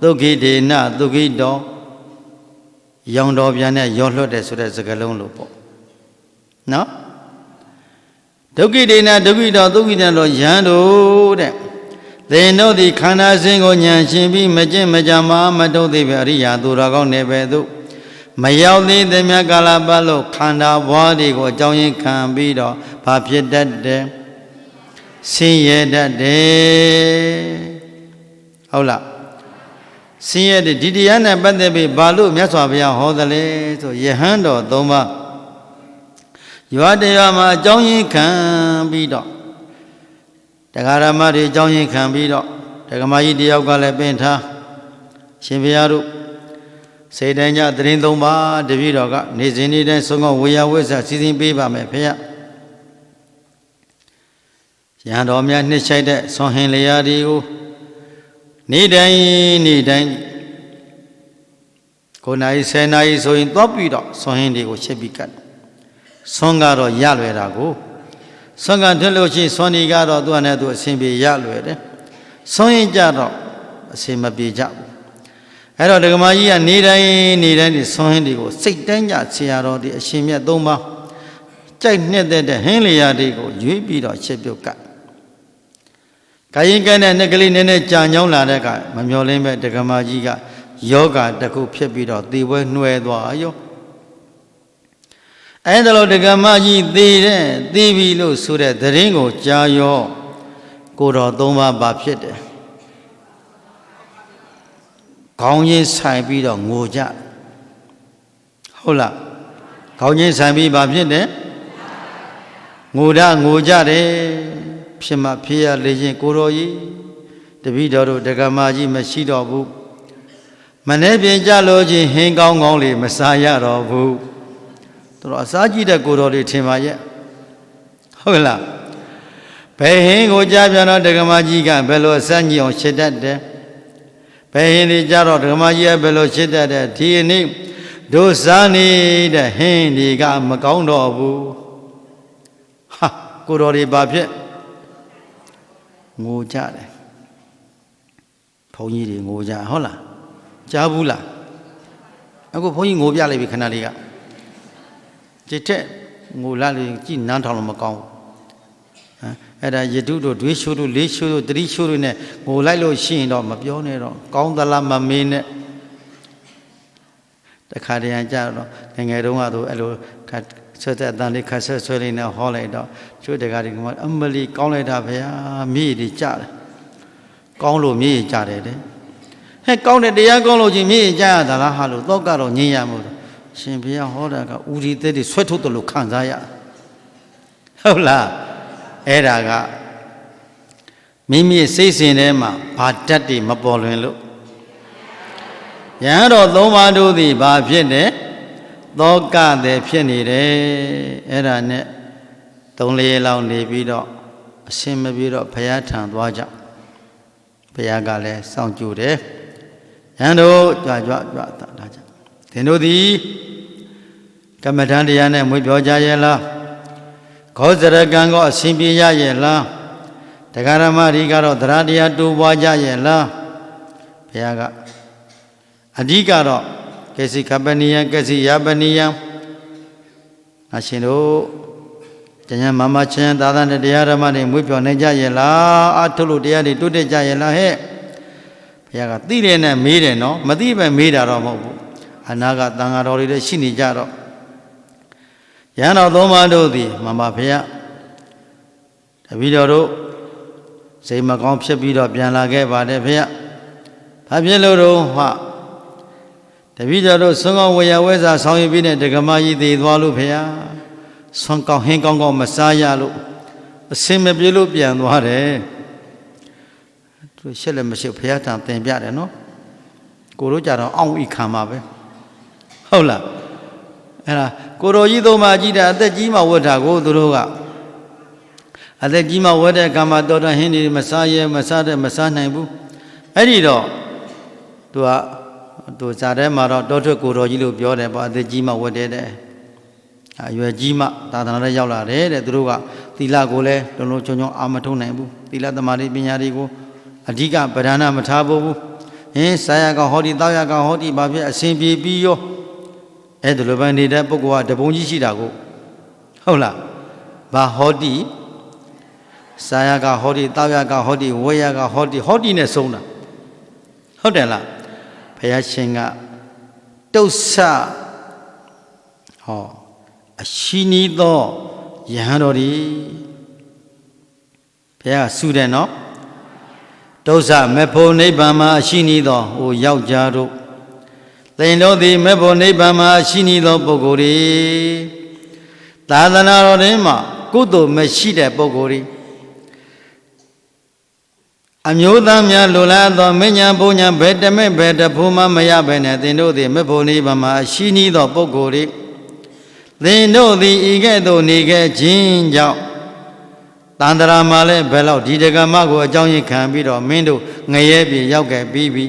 ဒုက္ခိဒေနဒုက္ခိတောရောင်တော်ပြန်နဲ့ရောလွှတ်တယ်ဆိုတဲ့စကားလုံးလို့ပေါ့နော်ဒုက္ခိဒေနဒုက္ခိတောဒုက္ခိတံတော်ယံတို့တဲ့သင်တို့သည်ခန္ဓာစဉ်ကိုဉာဏ်ရှင်ပြီးမကျင့်မကြမှာမတုတ်သေးပဲအရိယာသူတော်ကောင်းနေပဲသို့မရောက်သေးသည်မြတ်ကာလပတ်လို့ခန္ဓာဘွားတွေကိုအကြောင်းရင်းခံပြီးတော့ဘာဖြစ်တတ်တယ်ဆင်းရဲတတ်တယ်ဟုတ်လားဆင်းရဲတဲ့ဒီတရားနဲ့ပတ်သက်ပြီးဘာလို့မြတ်စွာဘုရားဟောသလဲဆိုယဟန်တော်၃ပါးရွာတရားမှာအကြောင်းရင်းခံပြီးတော့ဒကာရမတွေအကြောင်းရင်းခံပြီးတော့ဒကမကြီးတယောက်ကလည်းပင်ထားရှင်ဘုရားတို့စေတန်းကြသတင်း၃ပါးတပည့်တော်ကနေစဉ်နေ့တိုင်းဆုံးကောဝေယဝိဇ္ဇစီစဉ်ပေးပါမယ်ဖေရရဟန်းတော်များနှစ်ချိုက်တဲ့ဆွန်ဟင်လျာတွေကိုနေ့တိုင်း9 နာရီ10 နာရီဆိုရင်သွားပြီးတော့ဆွန်ဟင်တွေကိုချက်ပြီးကတ်ဆွန်ကတော့ရလွယ်တာကိုဆွန်ကထွက်လို့ရှိရင်ဆွန်ဒီကတော့သူ့အနေနဲ့သူအစဉ်ပြေရလွယ်တယ်ဆွန်ရင်ကြတော့အစဉ်မပြေကြဘူးအဲ့တော့ဒကမာကြီးကနေတိုင်းဒီဆွန်ဟင်တွေကိုစိတ်တိုင်းကြဆရာတော်ဒီအရှင်မြတ်၃ပါးကြိုက်နှစ်တဲ့ဟင်းလျာတွေကိုရွေးပြီးတော့ချက်ပြုတ်ကတ်ကာယကံနဲ့နှစ်ကလေးနည်းနည်းကြာညောင်းလာတဲ့ကမမျောလင်းပဲဒကမာကြီးကယောဂတစ်ခုဖြစ်ပြီးတော့သေပွဲနှွဲသွားရောအဲ့ဒါလို့ဒကမာကြီးသေပြီလို့ဆိုတဲ့သတင်းကိုကြားရောကိုတော်၃ပါးပါဖြစ်တယ်ခေါင်းချင်းဆိုင်ပြီးတော့ငိုကြဟုတ်လားခေါင်းချင်းဆိုင်ပြီးပါဖြစ်တယ်ငိုကြတယ်ဖြစ်မှဖြစ်ရလေချင်းကိုတော်ကြီးတပည့်တော်တို့ဒကမာကြီးမရှိတော့ဘူးမနေ့ပြင်ကြလို့ချင်းဟင်းကောင်းလေးမစားရတော့ဘူးတို့အစားကြည့်တဲ့ကိုတော်လေးထင်ပါရဲ့ဟုတ်လားဘယ်ဟင်းကိုကြားပြန်တော့ဒကမာကြီးကဘယ်လိုအစညအောင်ရှစ်တတ်တယ်ဘယ်ဟင်းတွေကြတော့ဒကမာကြီးကဘယ်လိုရှစ်တတ်တယ်ဒီနေ့တို့စားနေတဲ့ဟင်းတွေကမကောင်းတော့ဘူးဟာကိုတော်လေးဘာဖြစ်ငိုကြတယ်ဘုန်းကြီးတွေငိုကြဟုတ်လားကြားဘူးလားအခုဘုန်းကြီးငိုပြလိုက်ပြီခဏလေးကဒီထက်ငိုလာလို့ကြည်နန်းထောင်လို့မကောင်းဘူးအဲ့ဒါယတုတို့ဒွေးရှိုးတို့လေးရှိုးတို့တတိရှိုးတို့နဲ့ငိုလိုက်လို့ရှိရင်တော့မပြောနဲ့တော့ကောင်းသလားမမေးနဲ့တခါတည်းကြတော့ငယ်တုန်းကတော့အဲ့လိုဆွတဲ့အတန်လေးခတ်ဆွဲလေးနဲ့ဟောလိုက်တော့ကျွတ်တကားဒီကအမလီကောင်းလိုက်တာဗျာမြေကြီးကြတယ်ကောင်းလို့မြေကြီးကြတယ်တဲ့ဟဲ့ကောင်းတဲ့တရားကောင်းလို့ချင်းမြေကြီးကြရတာလားဟာလို့တော့ကတော့ငြင်းရမို့ရှင်ဘုရားဟောတာကဥရီသက်တွေဆွဲထုတ်တယ်လို့ခံစားရ ဟုတ်လားအဲ့ဒါကမိမိစိတ်စဉ်ထဲမှာဘာတတ်တွေမပေါ်လွင်လို့ယဟန်တော်သုံးပါးတို့သည်ဘာဖြစ်တယ်သောကတဲ့ဖြစ်နေတယ်အဲ့ဒါနဲ့3-4လောက်နေပြီးတော့အရှင်းမပြေတော့ဘုရားထံသွားကြဘုရားကလည်းစောင့်ကြည့်တယ်ယဟန်တို့ကြွဒါကြသင်တို့သည်ကမ္မထံတရားနဲ့မွေးပြောကြရဲ့လားခောဇရကံကိုအရှင်ပြေရရဲ့လားတရားဓမ္မတွေကတော့သရတရားတိုးပွားကြရဲ့လားဘုရားကအဓိကတော့ကေစီကပနိယကေစီယပနိယအရှင်တို့ကျန်မမချင်းသာသနာတရားဓမ္မတွေမွေးပြောနေကြရဲ့လားအထုလို့တရားတွေတိုးတက်ကြရဲ့လားဟဲ့ဘုရားကသိတယ်နဲ့မေးတယ်နော်မသိပဲမေးတာတော့မဟုတ်ဘူးအနာကသံဃာတော်တွေလည်းရှိနေကြတော့ယဟန်တော်သုံးပါးတို့သည်မမဘုရားတပည့်တော်တို့စိတ်မကောင်းဖြစ်ပြီးတော့ပြန်လာခဲ့ပါတယ်ဘုရားဘာဖြစ်လို့တော့ဟာတပည့်တော်တို့ဆွမ်းကောင်းဝေယဝဲစာဆောင်ရပြီးတဲ့ဒကမကြီးသေးသွားလို့ဘုရားဆွမ်းကောင်းဟင်းကောင်းမစားရလို့အစင်မပြေလို့ပြန်သွားတယ်သူရှက်လည်းမရှိဘုရားထံတင်ပြတယ်နော်ကိုတို့ကြတော့အောင့်ဤခံပါပဲဟုတ်လားအဲ့ဒါကိုတော်ကြီးသုံးပါးကြီးတာအသက်ကြီးမှဝတ်တာကိုသူတို့ကအသက်ကြီးမှဝတ်တဲ့ကံမှာတော်တော်ဟင်းနေမစားရဲမစားတဲ့မစားနိုင်ဘူးအဲ့ဒီတော့သူဇာထဲမှာတော့တောထွက်ကိုတော်ကြီးလို့ပြောတယ်ပေါ့အသက်ကြီးမှဝတ်တဲ့အရွယ်ကြီးမှသာသနာထဲရောက်လာတယ်တဲ့သူတို့ကသီလကိုလည်းလုံးလုံးချုံချုံအာမထုံနိုင်ဘူးသီလသမာဓိပညာတွေကိုအဓိကပဓာနမထားဖို့ဘူးစာရကဟောဒီတောက်ရကဟောဒီဘာဖြစ်အစဉ်ပြေပြီးရောအဲ့ဒါလိုပဲနေတဲ့ပုဂ္ဂိုလ်ကတပုံကြီးရှိတာကိုဟုတ်လားဘာဟောဒီစာရကဟောဒီတောက်ရကဟောဒီဝေယကဟောဒီနဲ့ဆုံးတာဟုတ်တယ်လားဘုရားရှင်ကတုတ်ဆဟောအရှိနီးသောယဟန်တော်ဒီဘုရားဆူတယ်နော်တုတ်ဆမေဖို့နိဗ္ဗာန်မှာအရှိနီးသောဟိုယောက်ျားတို့သင်တို့သည်မေဖို့နိဗ္ဗာန်မှာအရှိနီးသောပုဂ္ဂိုလ်တွေသာသနာတော်တွင်မှာကုသိုလ်မရှိတဲ့ပုဂ္ဂိုလ်တွေအမျိုးသားများလိုလားသောမဉ္ဇဉ်ဘုံညာဘယ်တမဲ့ဘယ်တဖို့မှမရဘဲနဲ့သင်တို့သည်မေဖို့နိဗ္ဗာန်မှာအရှိနီးသောပုဂ္ဂိုလ်တွေသင်တို့သည်ဤကဲ့သို့နေခဲ့ခြင်းကြောင့်တန္တရာမှာလည်းဘယ်လောက်ဒီတက္ကမကိုအကြောင်းရင်းခံပြီးတော့မင်းတို့ငရဲပြေရောက်ခဲ့ပြီးပြီ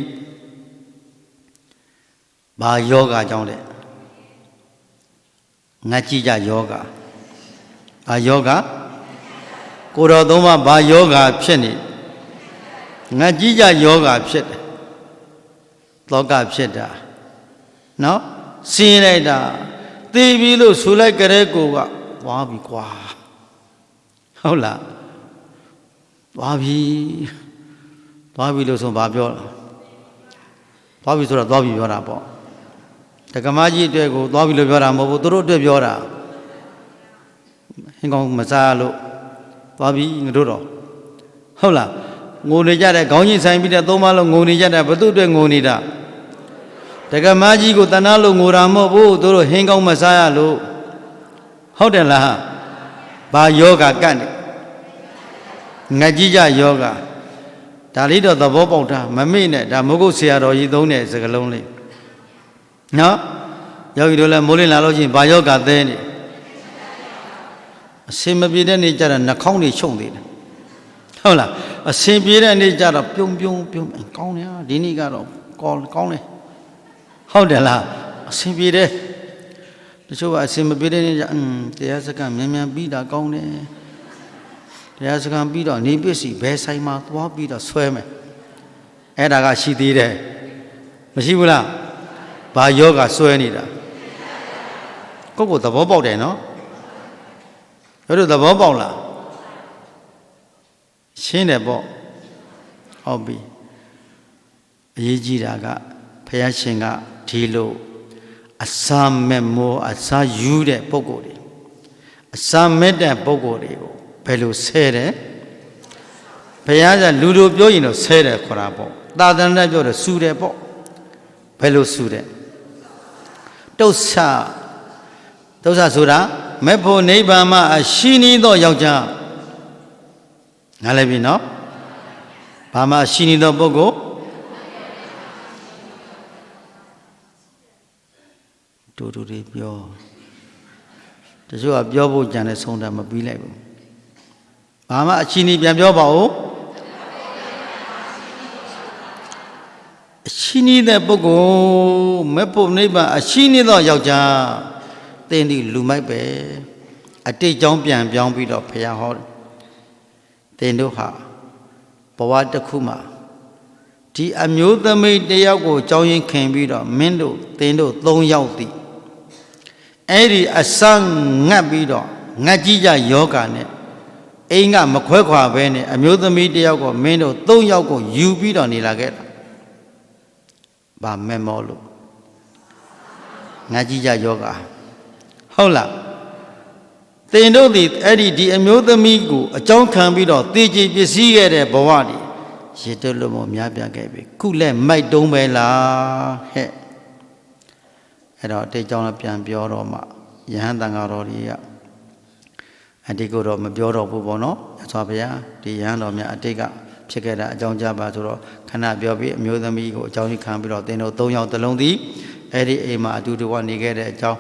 ဘာယောဂကြောင့်လဲငါကြည့်ကြယောဂဘာယောဂကိုတော်သုံးပါးဘာယောဂဖြစ်နေငါကြည့်ကြယောဂဖြစ်တယ်သောကဖြစ်တာနော်စင်းလိုက်တာသိပြီလို့ဆိုလိုက်ကြတဲ့ကိုကသွားပြီကွာဟုတ်လားသွားပြီလို့ဆိုဘာပြောသွားပြီဆိုတော့သွားပြီပြောတာပေါ့တက္ကမကြီးအတွက်ကိုသွားပြီလို့ပြောတာမဟုတ်ဘူးသူတို့အတွက်ပြောတာဟင်းကောင်းမစားလို့သွားပြီငါတို့တော့ဟုတ်လားငိုနေကြတဲ့ခေါင်းကြီးဆိုင်ပြီးတဲ့သုံးပါးလုံးငိုနေကြတဲ့ဘသူအတွက်ငိုနေတာတက္ကမကြီးကိုတဏှာလို့ငိုတာမဟုတ်ဘူးသူတို့ဟင်းကောင်းမစားရလို့ဟုတ်တယ်လားဘာယောဂကတ်နေငါကြည့်ကြယောဂဒါလေးတော့သဘောပေါက်တာမမေ့နဲ့ဒါမုဂုတ်ဆရာတော်ကြီးသုံးတဲ့စကားလုံးလေးနော်ယောဂီတို့လည်းမိုးလင်းလာလို့ရှိရင်ဘာယောဂသဲနေအစင်မပြေတဲ့နေ့ကျတော့နှာခေါင်းတွေရှုံသေးတယ်ဟုတ်လားအစင်ပြေတဲ့နေ့ကျတော့ပြုံကောင်းတယ်ဒီနေ့ကတော့ကောင်းတယ်ဟုတ်တယ်လားအစင်ပြေတယ်တချို့ကအစင်မပြေတဲ့နေ့ကျတရားစကားမြန်ပြီးတာကောင်းတယ်တရားစကားပြီးတော့နေပစ္စည်းဘယ်ဆိုင်မှာသွားပြီးတော့ဆွဲမယ်အဲ့ဒါကရှိသေးတယ်မရှိဘူးလားဘာယောဂဆွဲနေတာကိုယ့်ကိုသဘောပေါက်တယ်နော်တို့သဘောပေါက်လားရှင်းတယ်ပေါ့ဟုတ်ပြီအရေးကြီးတာကဘုရားရှင်ကဒီလိုအစာမဲ့မောအစာယူတဲ့ပုဂ္ဂိုလ်တွေအစာမဲ့တဲ့ပုဂ္ဂိုလ်တွေကိုဘယ်လိုဆဲတယ်ဘုရားကလူတို့ပြောရင်တော့ဆဲတယ်ခေါ်တာပေါ့သာသနာ့ပြောတယ်စူတယ်ပေါ့ဘယ်လိုစူတယ်တုတ်ဆဆိုတာ မဲ့ဖို့နိဗ္ဗာန်မှာအရှိနီးသောယောက်ျားနားလည်ပြီနော်ဘာမှအရှိနီးသောပုဂ္ဂိုလ်တူတူတွေပြောတချို့ကပြောဖို့ကြံတဲ့ဆုံးတာမပြီးလိုက်ဘူးဘာမှအရှိနီးပြန်ပြောပါဦးအရှိနီးတဲ့ပုဂ္ဂိုလ်မဲ့ဖို့နိဗ္ဗာန်အရှိနီးသောယောက်ျားတင်းဒီလူမိုက်ပဲအတိတ်ကြောင့်ပြန်ပြောင်းပြီးတော့ဖျားဟောတင်းတို့ဟာဘဝတစ်ခုမှာဒီအမျိုးသမီးတယောက်ကိုကြောင်းရင်ခင်ပြီးတော့မင်းတို့တင်းတို့၃ယောက်တည်အဲ့ဒီအစငတ်ပြီးတော့ငတ်ကြီးကြယောဂာနဲ့အိမ်ကမခွဲခွာပဲနဲ့အမျိုးသမီးတယောက်ကိုမင်းတို့၃ယောက်ကိုယူပြီးတော့နေလာခဲ့တာဗာမဲမောလို့ငါကြီးကြယောဂဟုတ်လားတင်တို့ဒီအဲ့ဒီအမျိုးသမီးကိုအကြောင်းခံပြီးတော့တည်ကြည်ပစ္စည်းခဲ့တဲ့ဘဝတွေရစ်တို့လို့မများပြခဲ့ပြီခုလက်မိုက်တုံးပဲလားဟဲ့အဲ့တော့တိတ်ကြောင်းလည်းပြန်ပြောတော့မှယဟန်တန်ဃာတော်ကြီးကအတိတ်ကိုတော့မပြောတော့ဘူးပေါ့နော်ရသော်ဗျာဒီယဟန်တော်များအတိတ်ကဖြစ်ခဲ့တာအကြောင်းကြပါဆိုတော့ခဏပြောပြီးအမျိုးသမီးကိုအကြောင်းကြီးခံပြီးတော့သင်တို့၃ယောက်တစ်လုံးသည်အဲ့ဒီအိမ်မှာအတူတူကနေခဲ့တဲ့အကြောင်း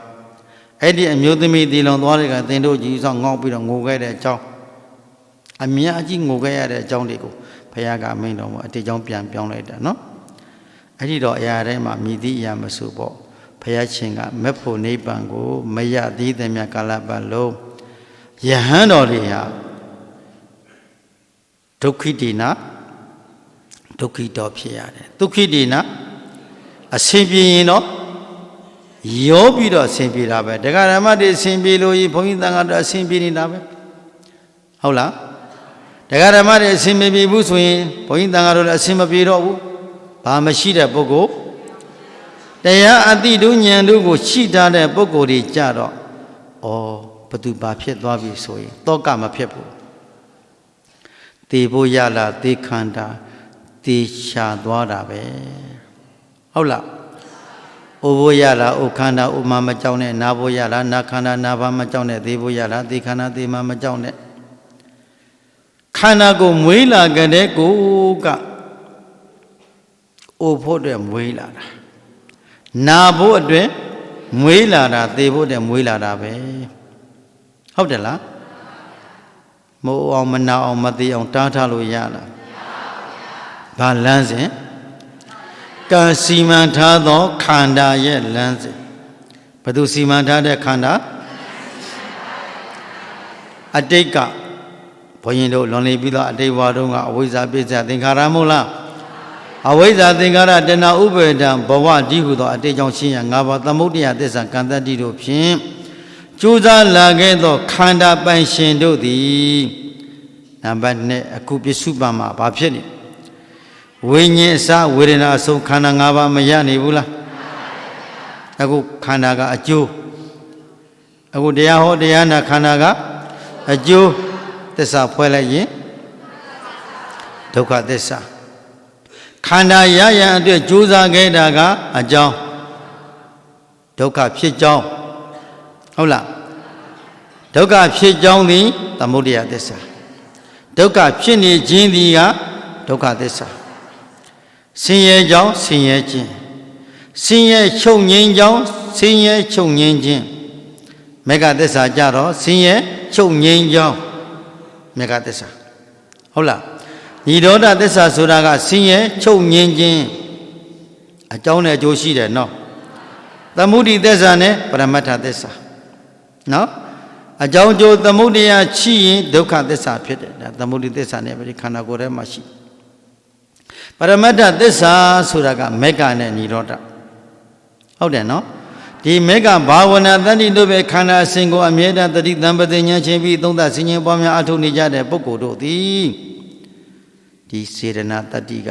အဲ့ဒီအမျိုးသမီးဒီလုံသွားတဲ့ကသင်တို့ကြီးဆောင်ငေါ့ပြီးတော့ငိုခဲ့တဲ့အကြောင်းအများကြီးငိုခဲ့ရတဲ့အကြောင်းတွေကိုဘုရားကမိန့်တော်မူအတိတ်ကြောင့်ပြန်ပြောင်းလိုက်တာနော်အဲ့ဒီတော့အရာထဲမှာမြည်သည့်အရာမဆိုပေါ့ဘုရားရှင်ကမက်ဖို့နိဗ္ဗာန်ကိုမရသေးတဲ့မြတ်ကာလပတ်လုံးယဟန်တော်တွေဟာဒုက္ခိတိနာဒုက္ခိတောဖြစ်ရတယ်ဒုက္ခိတိနာအစဉ်ပြေရင်တော့ရောပြီးတော့အစဉ်ပြေတာပဲဒကာဓမ္မတွေအစဉ်ပြေလို့ဘုန်းကြီးတန်ခါတော့အစဉ်ပြေနေတာပဲဟုတ်လားဒကာဓမ္မတွေအစဉ်မပြေဘူးဆိုရင်ဘုန်းကြီးတန်ခါတော့လည်းအစဉ်မပြေတော့ဘူးဘာမရှိတဲ့ပုဂ္ဂိုလ်တရားအတိတို့ဉာဏ်တို့ကိုရှိထားတဲ့ပုဂ္ဂိုလ်တွေကြတော့ဩဘသူဘာဖြစ်သွားပြီဆိုရင်တောကမဖြစ်ဘူးသေဖို့ရလားသေခန္ဓာသေရှာသွားတာပဲဟုတ်လားအိုဖို့ရလားအိုခန္ဓာအိုမမကြောက်နဲ့နာဖို့ရလားနာခန္ဓာနာဘာမကြောက်နဲ့သေဖို့ရလားသေခန္ဓာသေမမကြောက်နဲ့ခန္ဓာကိုမွေးလာကြတဲ့ကိုကအိုဖို့အတွက်မွေးလာတာနာဖို့အတွက်မွေးလာတာသေဖို့အတွက်မွေးလာတာပဲဟုတ်တယ်လားမိုးအောင်မနာအောင်မသေးအောင်တားထားလို့ရလားဘာလမ်းစဉ်ကံစီမံထားသောခန္ဓာရဲ့လမ်းစဉ်ဘယ်သူစီမံထားတဲ့ခန္ဓာအတိတ်ကဘုန်းကြီးတို့လွန်လေပြီးတော့အတိတ်ဘဝတုန်းကအဝိဇ္ဇာပိစ္ဆာသင်္ခါရမဟုတ်လားအဝိဇ္ဇာသင်္ခါရတဏှာဥပါဒံဘဝဒီဟုသောအတိတ်ကြောင့်ရှင်းရ၅ပါးသမုဒ္ဒယသစ္စာကံတတ္တိတို့ဖြင့်ကြိုးစားလာခဲ့သောခန္ဓာပိုင်ရှင်တို့သည်နံပါတ်2အခုပစ္စုပန်မှာဘာဖြစ်နေဝိညာဉ်အစဝေဒနာအဆုံးခန္ဓာ၅ပါးမရနေဘူးလားအခုခန္ဓာကအကျိုးအခုတရားဟောတရားနာခန္ဓာကအကျိုးသစ္စာဖွဲ့လိုက်ရင်ဒုက္ခသစ္စာခန္ဓာရရန်အတွက်ကြိုးစားခဲ့တာကအကြောင်းဒုက္ခဖြစ်ကြောင်းဟုတ်လားဒုက္ခဖြစ်ကြောင်းသည်သမုဒယသစ္စာဒုက္ခဖြစ်နေခြင်းသည်ကဒုက္ခသစ္စာဆင်းရဲကြောင်းဆင်းရဲခြင်းဆင်းရဲချုပ်ငြိမ်းကြောင်းဆင်းရဲချုပ်ငြိမ်းခြင်းမေဃသစ္စာကြတော့ဆင်းရဲချုပ်ငြိမ်းကြောင်းမေဃသစ္စာဟုတ်လားညီဒေါဒသစ္စာဆိုတာကဆင်းရဲချုပ်ငြိမ်းခြင်းအကြောင်းနဲ့အကျိုးရှိတယ်နော်သမုဒိသစ္စာနဲ့ပရမတ္ထသစ္စာနော်အကြောင်းကျိုးသမုဒယရှိရင်ဒုက္ခသစ္စာဖြစ်တယ်ဒါသမုဒိသစ္စာနဲ့ပဲခန္ဓာကိုယ်ထဲမှာရှိပရမတ္ထသစ္စာဆိုတာကမေဃနဲ့និရောဓဟုတ်တယ်နော်ဒီမေဃဘာဝနာတတ္တိတို့ပဲခန္ဓာအစဉ်ကိုအမြဲတမ်းတတိတံပတိဉာဏ်ချင်းပြီးသုံးသဆင်ញင်ပွားများအထုနေကြတဲ့ပုဂ္ဂိုလ်တို့သည်ဒီစေတနာတတ္တိက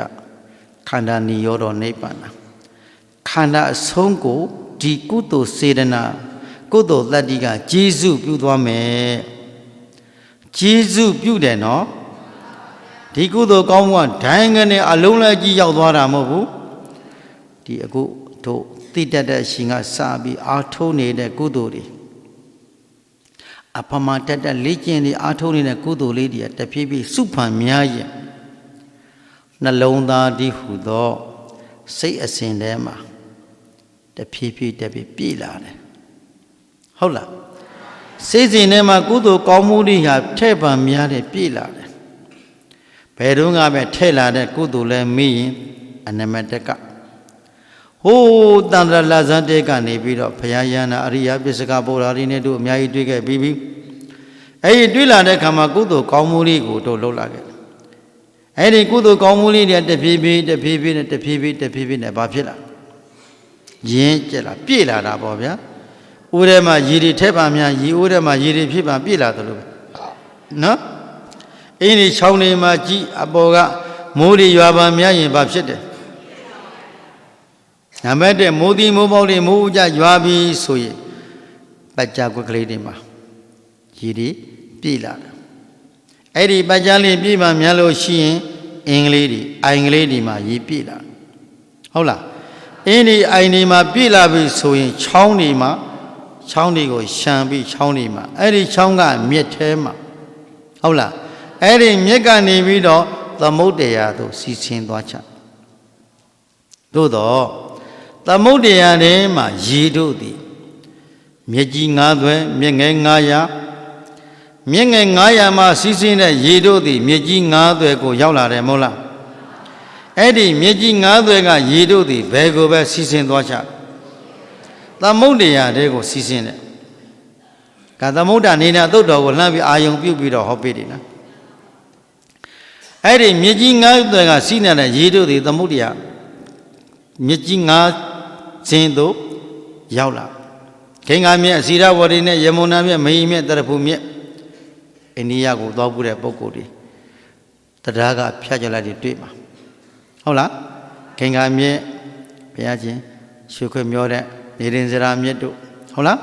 ခန္ဓာនិရောဓနိဗ္ဗာန်ခန္ဓာအဆုံးကိုဒီကုသိုလ်စေတနာကုသိုလ်တတ္တိကကျေးဇူးပြုသွားမယ်ကျေးဇူးပြုတယ်နော်ဒီကုသိုလ်ကောင်းမှုကဒိုင်းကနေအလုံးလိုက်ကြီးရောက်သွားတာမဟုတ်ဘူးဒီအခုတို့သိတတ်တဲ့အရှင်ကစပြီးအာထုံးနေတဲ့ကုသိုလ်တွေ အဖမတက်တက်လေ့ကျင့်နေအားထုတ်နေတဲ့ကုသိုလ်လေးတွေကတဖြည်းဖြည်းစုဖန်များရင်နှလုံးသားတည်းဟူသောစိတ်အစဉ်ထဲမှာတဖြည်းဖြည်းပြည့်လာတယ်ဟုတ်လားစိတ်စဉ်ထဲမှာကုသိုလ်ကောင်းမှုတွေဟာထဲ့ပံများတယ်ပြည့်လာတယ်ဘယ်တော့မှထဲ့လာတဲ့ကုသိုလ်လဲမေးရင်အနမတကဟိုးတန္တရာလာဇန်တေကနေပြီးတော့ဘုရားယန္တာအရိယပစ္စကဗုဒ္ဓရီနဲ့တို့အများကြီးတွေ့ခဲ့ပြီးအဲ့ဒီတွေ့လာတဲ့ခါမှာကုသိုလ်ကောင်းမှုလေးကိုတို့လှုပ်လာခဲ့အဲ့ဒီကုသိုလ်ကောင်းမှုလေးတွေတဖြည်းဖြည်းနဲ့ဘာဖြစ်လာရင်းကျက်လာပြည့်လာတာပေါ့ဗျာဦးထဲမှာရည်တွေထဲပါများရည်ဦးထဲမှာရည်တွေဖြစ်ပါပြည့်လာတယ်လို့နော်အင်းဒီချောင်းတွေမှာကြည်အပေါ်ကမိုးတွေရွာပါများရင်ဘာဖြစ်တယ်နံပါတ်1မိုးတီမိုးပေါက်တွေမိုးဥကြရွာပြီးဆိုရင်ပတ်ကြကွက်ကလေးတွေမှာရည်တွေပြည့်လာတယ်အဲ့ဒီပတ်ကြလေးပြည့်မှများလို့ရှိရင်အင်္ဂလိပ်တွေအိုင်္ဂလိပ်တွေမှာရည်ပြည့်လာဟုတ်လားအင်းဒီအိုင်တွေမှာပြည့်လာပြီဆိုရင်ချောင်းတွေမှာချောင်းတွေကိုရှံပြီးချောင်းတွေမှာအဲ့ဒီချောင်းကမြစ်ထဲမှာဟုတ်လားအဲ့ဒီမြစ်ကနေပြီးတော့သမုဒ္ဒရာသို့စီးဆင်းသွားချသို့တော့သမုဒ္ဒရာထဲမှာရေတို့သည်မြစ်ကြီး9သွဲမြစ်ငယ်900မြစ်ငယ်900မှာစီးဆင်းတဲ့ရေတို့သည်မြစ်ကြီး9သွဲကိုရောက်လာတယ်မဟုတ်လားအဲ့ဒီမြစ်ကြီး9သွဲကရေတို့သည်ဘယ်ကိုပဲစီးဆင်းသွားချသမုဒ္ဒရာတဲကိုစီးဆင်းတယ်ကသမုဒ္ဒနေနာသုတ်တော်ကိုလှမ်းပြီးအာယုံပြုတ်ပြီးတော့ဟောပေးတယ်နော်အဲ့ဒီမြစ်ကြီး9သွဲကစီးနေတဲ့ရေတို့သည်သမုဒ္ဒရာမြစ်ကြီး9ဇင်းတို့ရောက်လာဂင်္ဂါမြတ်အစီရဝရီနဲ့ယမုန်နာမြတ်မဟိမြတ်တရဖူမြတ်အိန္ဒိယကိုသွားပူတဲ့ပုဂ္ဂိုလ်တွေတရားကဖြတ်ကြလိုက်တွေ့မှာဟုတ်လားဂင်္ဂါမြတ်ဘုရားရှင်ရွှေခွေမျောတဲ့နေရင်စရာမြတ်တို့ဟုတ်လား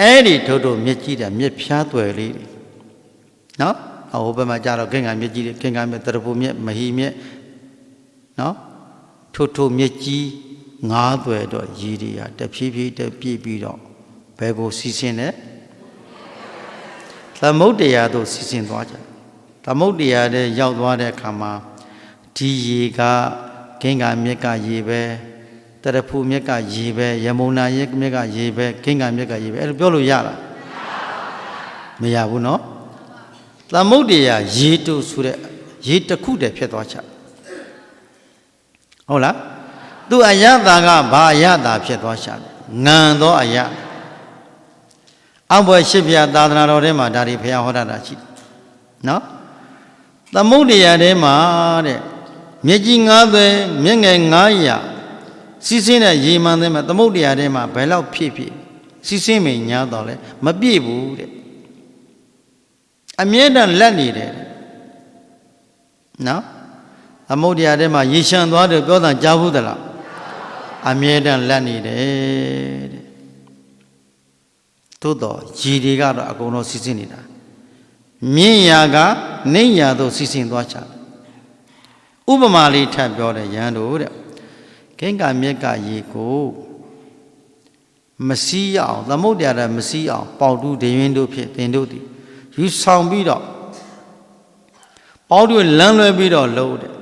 အဲ့ဒီတို့မြတ်ကြီးတာမြတ်ဖြားသွယ်လေးတွေနော်ဟိုဘက်မှာကြတော့ဂင်္ဂါမြတ်ကြီးတွေဂင်္ဂါမြတ်တရဖူမြတ်မဟိမြတ်နော်ထိုမြတ်ကြီး9သွယ်တော့ရည်တွေဟာတဖြည်းဖြည်းပြည့်ပြီးတော့ဘယ်ကိုစီးဆင်းလဲသမုဒ္ဒရာသို့စီးဆင်းသွားကြသမုဒ္ဒရာထဲရောက်သွားတဲ့အခါမှာဒီရေကဂင်္ဂါမြစ်ကရေပဲတရဖူမြစ်ကရေပဲယမုန်နာမြစ်ကရေပဲဂင်္ဂါမြစ်ကရေပဲအဲ့လိုပြောလို့ရလားမရဘူးနော်သမုဒ္ဒရာရေတို့ဆိုတဲ့ရေတစ်ခုတည်းဖြစ်သွားချဟုတ်လားသူအယတာကဘာအယတာဖြစ်သွားရှာတယ်ငံသောအယအောက်ဘွယ်ရှိပြသာသနာတော်ထဲမှာဒါတွေဘုရားဟောတာရှိတယ်နော်သမုဒ္ဒရာထဲမှာတဲ့မြစ်ကြီး9သွဲမြစ်ငယ်900စီးဆင်းတဲ့ရေမှန်တဲ့မှာသမုဒ္ဒရာထဲမှာဘယ်လောက်ဖြည့်စီးဆင်းမိညာတော့လဲမပြည့်ဘူးတဲ့အမြဲတမ်းလက်နေတယ်နော်သမုဒ္ဒရာထဲမှာရေရှမ်းသွားတယ်ပြောတာကြားဘူးသလားအမြဲတမ်းလက်နေတယ်တဲ့သို့တော့ရေတွေကတော့အကုန်လုံးစီးဆင်းနေတာမြင့်ရာကနေရာသို့စီးဆင်းသွားချဥပမာလေးထပ်ပြောတယ်ရန်တို့တဲ့ဂင်္ဂါမြစ်ကရေကိုမစီးအောင်သမုဒ္ဒရာမစီးအောင်ပေါတူးဒင်းရင်တို့ဖြစ်တင်တို့သည်ယူဆောင်ပြီးတော့ပေါတူးလမ်းလွဲပြီးတော့လှုပ်တယ်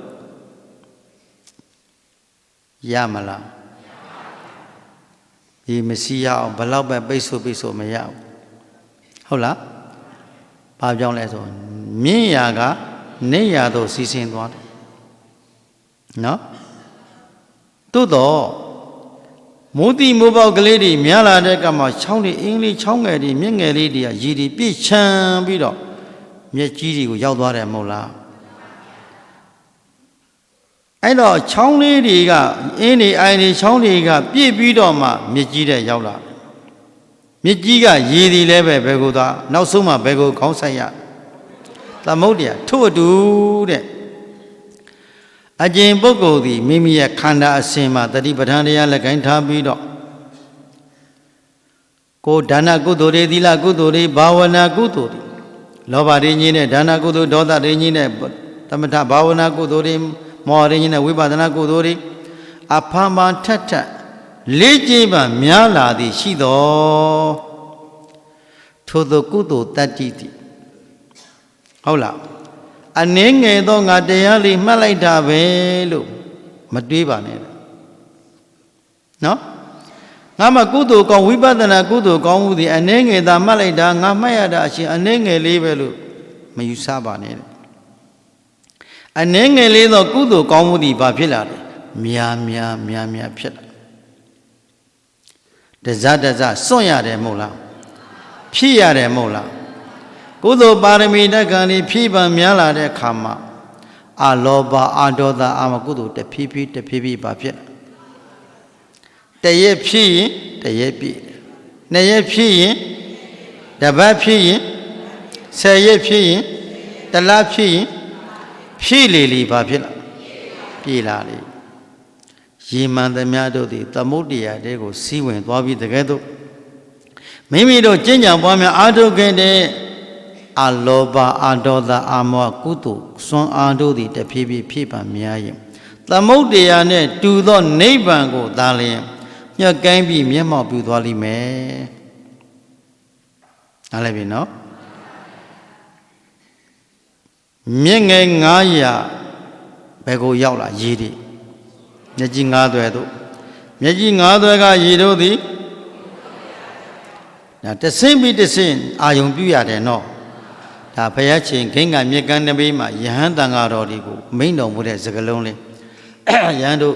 ရမလားဒီမစီရအောင်ဘလောက်ပဲပိတ်ဆို့မရဘူးဟုတ်လားဘာကြောင့်လဲဆိုမြင့်ရာကနေရာသို့စီးဆင်းသွားတယ်နော်သို့တော့မိုးတိမိုးပေါက်ကလေးတွေများလာတဲ့ကမှချောင်းတွေအင်းလေးချောင်းငယ်တွေမြင့်ငယ်လေးတွေကရေတွေပြည့်ချမ်းပြီးတော့မြက်ကြီးတွေကိုရောက်သွားတယ်မဟုတ်လားအဲ့တော့ချောင်းလေးတွေကအင်းတွေအိုင်တွေချောင်းတွေကပြည့်ပြီးတော့မှမြစ်ကြီးတဲ့ရောက်လာမြစ်ကြီးကရေတွေလည်းပဲဘယ်ကိုသွားနောက်ဆုံးမှဘယ်ကိုခေါင်းဆိုင်ရသမုဒ္ဒရာထို့အတူတဲ့အကျဉ်ပုဂ္ဂိုလ်သည်မိမိရဲ့ခန္ဓာအစဉ်မှာတတိပဋ္ဌာန်တရားလက်ကိုင်းထားပြီးတော့ကိုဒါနကုသိုလ်တွေသီလကုသိုလ်တွေဘာဝနာကုသိုလ်တွေလောဘတွေညင်းတဲ့ဒါနကုသိုလ်ဒေါသတွေညင်းတဲ့သမထဘာဝနာကုသိုလ်တွေမောဟရင်းနဲ့ဝိပဿနာကုသိုလ်တွေအဖန်ဖန်ထက်လေးကျင်းပများလာသည်ရှိသောထို ထို့သောကုသိုလ်တတ္တိတိဟုတ်လားအနည်းငယ်သောငါတရားလေးမှတ်လိုက်တာပဲလို့မတွေးပါနဲ့နော်ငါမှကုသိုလ်ကောင်းဝိပဿနာကုသိုလ်ကောင်းမှုဒီအနည်းငယ်သာမှတ်လိုက်တာငါမှတ်ရတာအရှင်အနည်းငယ်လေးပဲလို့မယူဆပါနဲ့အနည်းငယ်လေးသောကုသိုလ်ကောင်းမှုဒီဘာဖြစ်လာလဲများဖြစ်လာတဇစွန့်ရတယ်မဟုတ်လားဖြည့်ရတယ်မဟုတ်လားကုသိုလ်ပါရမီတက္ကံလေးဖြည့်ပံများလာတဲ့အခါမှာအလောဘအဒေါသအမကုသိုလ်တဖြည်းဖြည်းဘာဖြစ်တရက်ဖြည့်ရင်တရက်ပြည့်နှစ်ရက်ဖြည့်ရင်တပတ်ဖြည့်ရင်10ရက်ဖြည့်ရင်တလဖြည့်ရင်ဖြည့်လေဘာဖြစ်လာပြေလာလေရေမှန်သမျှတို့သည်သမုဒ္ဒရာတဲကိုစီးဝင်သွားပြီးတကယ်တော့မိမိတို့ကျင့်ကြံပွားများအားထုတ်ခဲ့တဲ့အလောဘအဒေါသအမောကုသိုလ်စွမ်းအားတို့သည်တဖြည်းဖြည်းပံများရင်သမုဒ္ဒရာနှင့်တူသောနိဗ္ဗာန်ကိုသာလျှင်ညှက်ကိုင်းပြီးမျက်မှောက်ပြုသွားလိမ့်မယ်နားလည်ပြီနော်မြင့်ငယ်900ဘယ်ကိုရောက်လာရေတွေမျက်ကြီး9သွဲတို့မျက်ကြီး9သွဲကရေတို့သည်ဒါတဆင်းပြီးတဆင်းအာယုံပြုရတယ်နော်ဒါဘုရားရှင်ဂိင်္ဂမြက်ကန်းတပေးမှာယဟန်တန်ဃာတော်တွေကိုမိန့်တော်မူတဲ့စကားလုံးလေးယဟန်တို့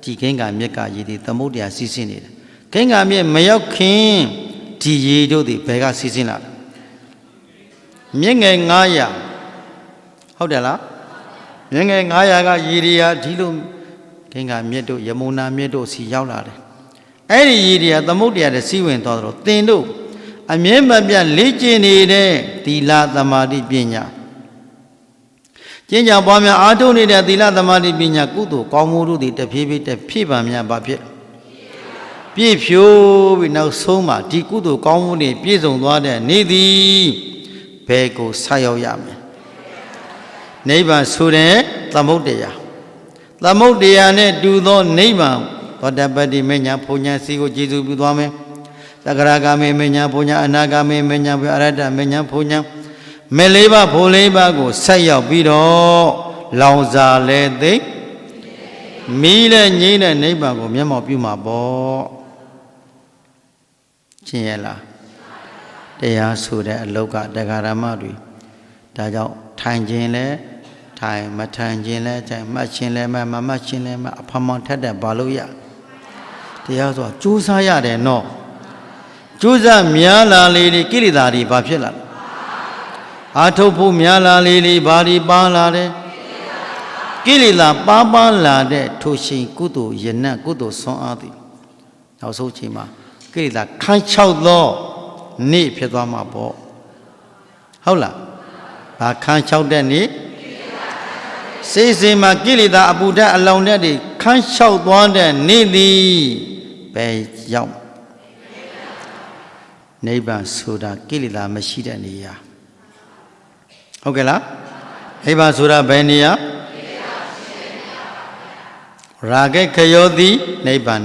ဒီဂိင်္ဂမြက်ကရေဒီသမုဒ္ဒရာစီးဆင်းနေတယ်ဂိင်္ဂမြက်မရောက်ခင်ဒီရေတို့ဒီဘယ်ကစီးဆင်းလာလဲမြက်ငယ်900ဟုတ်တယ်လားမြက်ငယ်900ကရေဒီယာဒီလိုဂိင်္ဂမြက်တို့ယမုနာမြက်တို့စီရောက်လာတယ်အဲ့ဒီရေဒီယာသမုဒ္ဒရာနဲ့စီးဝင်သွားတော့သင်တို့အမြဲမပြတ်လေ့ကျင့်နေတဲ့သီလသမာဓိပညာကျင့်ကြံပွားများအားထုတ်နေတဲ့သီလသမာဓိပညာကုသိုလ်ကောင်းမှုတို့သည်တဖြည်းဖြည်းပံများဘာဖြစ်ပြည့်ဖြိုးပြီးနောက်ဆုံးမှာဒီကုသိုလ်ကောင်းမှုတွေပြည့်စုံသွားတဲ့နေ့သည်ဘယ်ကိုဆက်ရောက်ရမလဲနိဗ္ဗာန်ဆိုတဲ့သမုဒ္ဒရာနဲ့တူသောနိဗ္ဗာန်သောတပတ္တိမညာဘုံညာစီကိုကျေစုပြုသွားမယ်သက္ကရာဂမေမညာဘုံညာအနာဂမေမညာအရဟတမညာဘုံညာမေလေးပါဘုံလေးပါကိုဆက်ရောက်ပြီးတော့လောင်စာလဲသိမီးလဲငြိမ့်တဲ့နိဗ္ဗာန်ကိုမျက်မှောက်ပြုမှာပေါ့ရှင်းရလားတရားဆိုတဲ့အလောက်ကတရားဓမ္မတွေဒါကြောင့်ထိုင်ခြင်းလဲထိုင်မထိုင်ခြင်းလဲထိုင်မှတ်ခြင်းလဲမမှတ်ခြင်းလဲအဖမောင်ထက်တဲ့ဘာလို့ရတရားဆိုကြိုးစားရတယ်နော်ကြိုးစားများလာလေဒီကိလေသာတွေဘာဖြစ်လာလဲအာထုတ်ဖို့များလာလေဒီဘာတွေပါလာတယ်ကိလေသာပါလာတဲ့ထိုရှင်ကုသိုလ်ယနတ်ကုသိုလ်ဆွမ်းအားသည်နောက်ဆုံးချိန်မှာကိလေသာခိုင်း6သောနေ့ဖြစ်သွားမှာပေါ့ဟုတ်လားဘာခိုင်း6တဲ့နေ့စိတ်စဉ်မှာကိလေသာအပူဓာတ်အလောင်ဓာတ်တွေခိုင်း6သွားတဲ့နေ့သည်ပဲရောက်နိဗ္ဗာန်ဆိုတာကိလေသာမရှိတဲ့နေရာဟုတ်ကဲ့လားနိဗ္ဗာန်ဆိုတာဘယ်နေရာရာဂခယောတိနိဗ္ဗာန်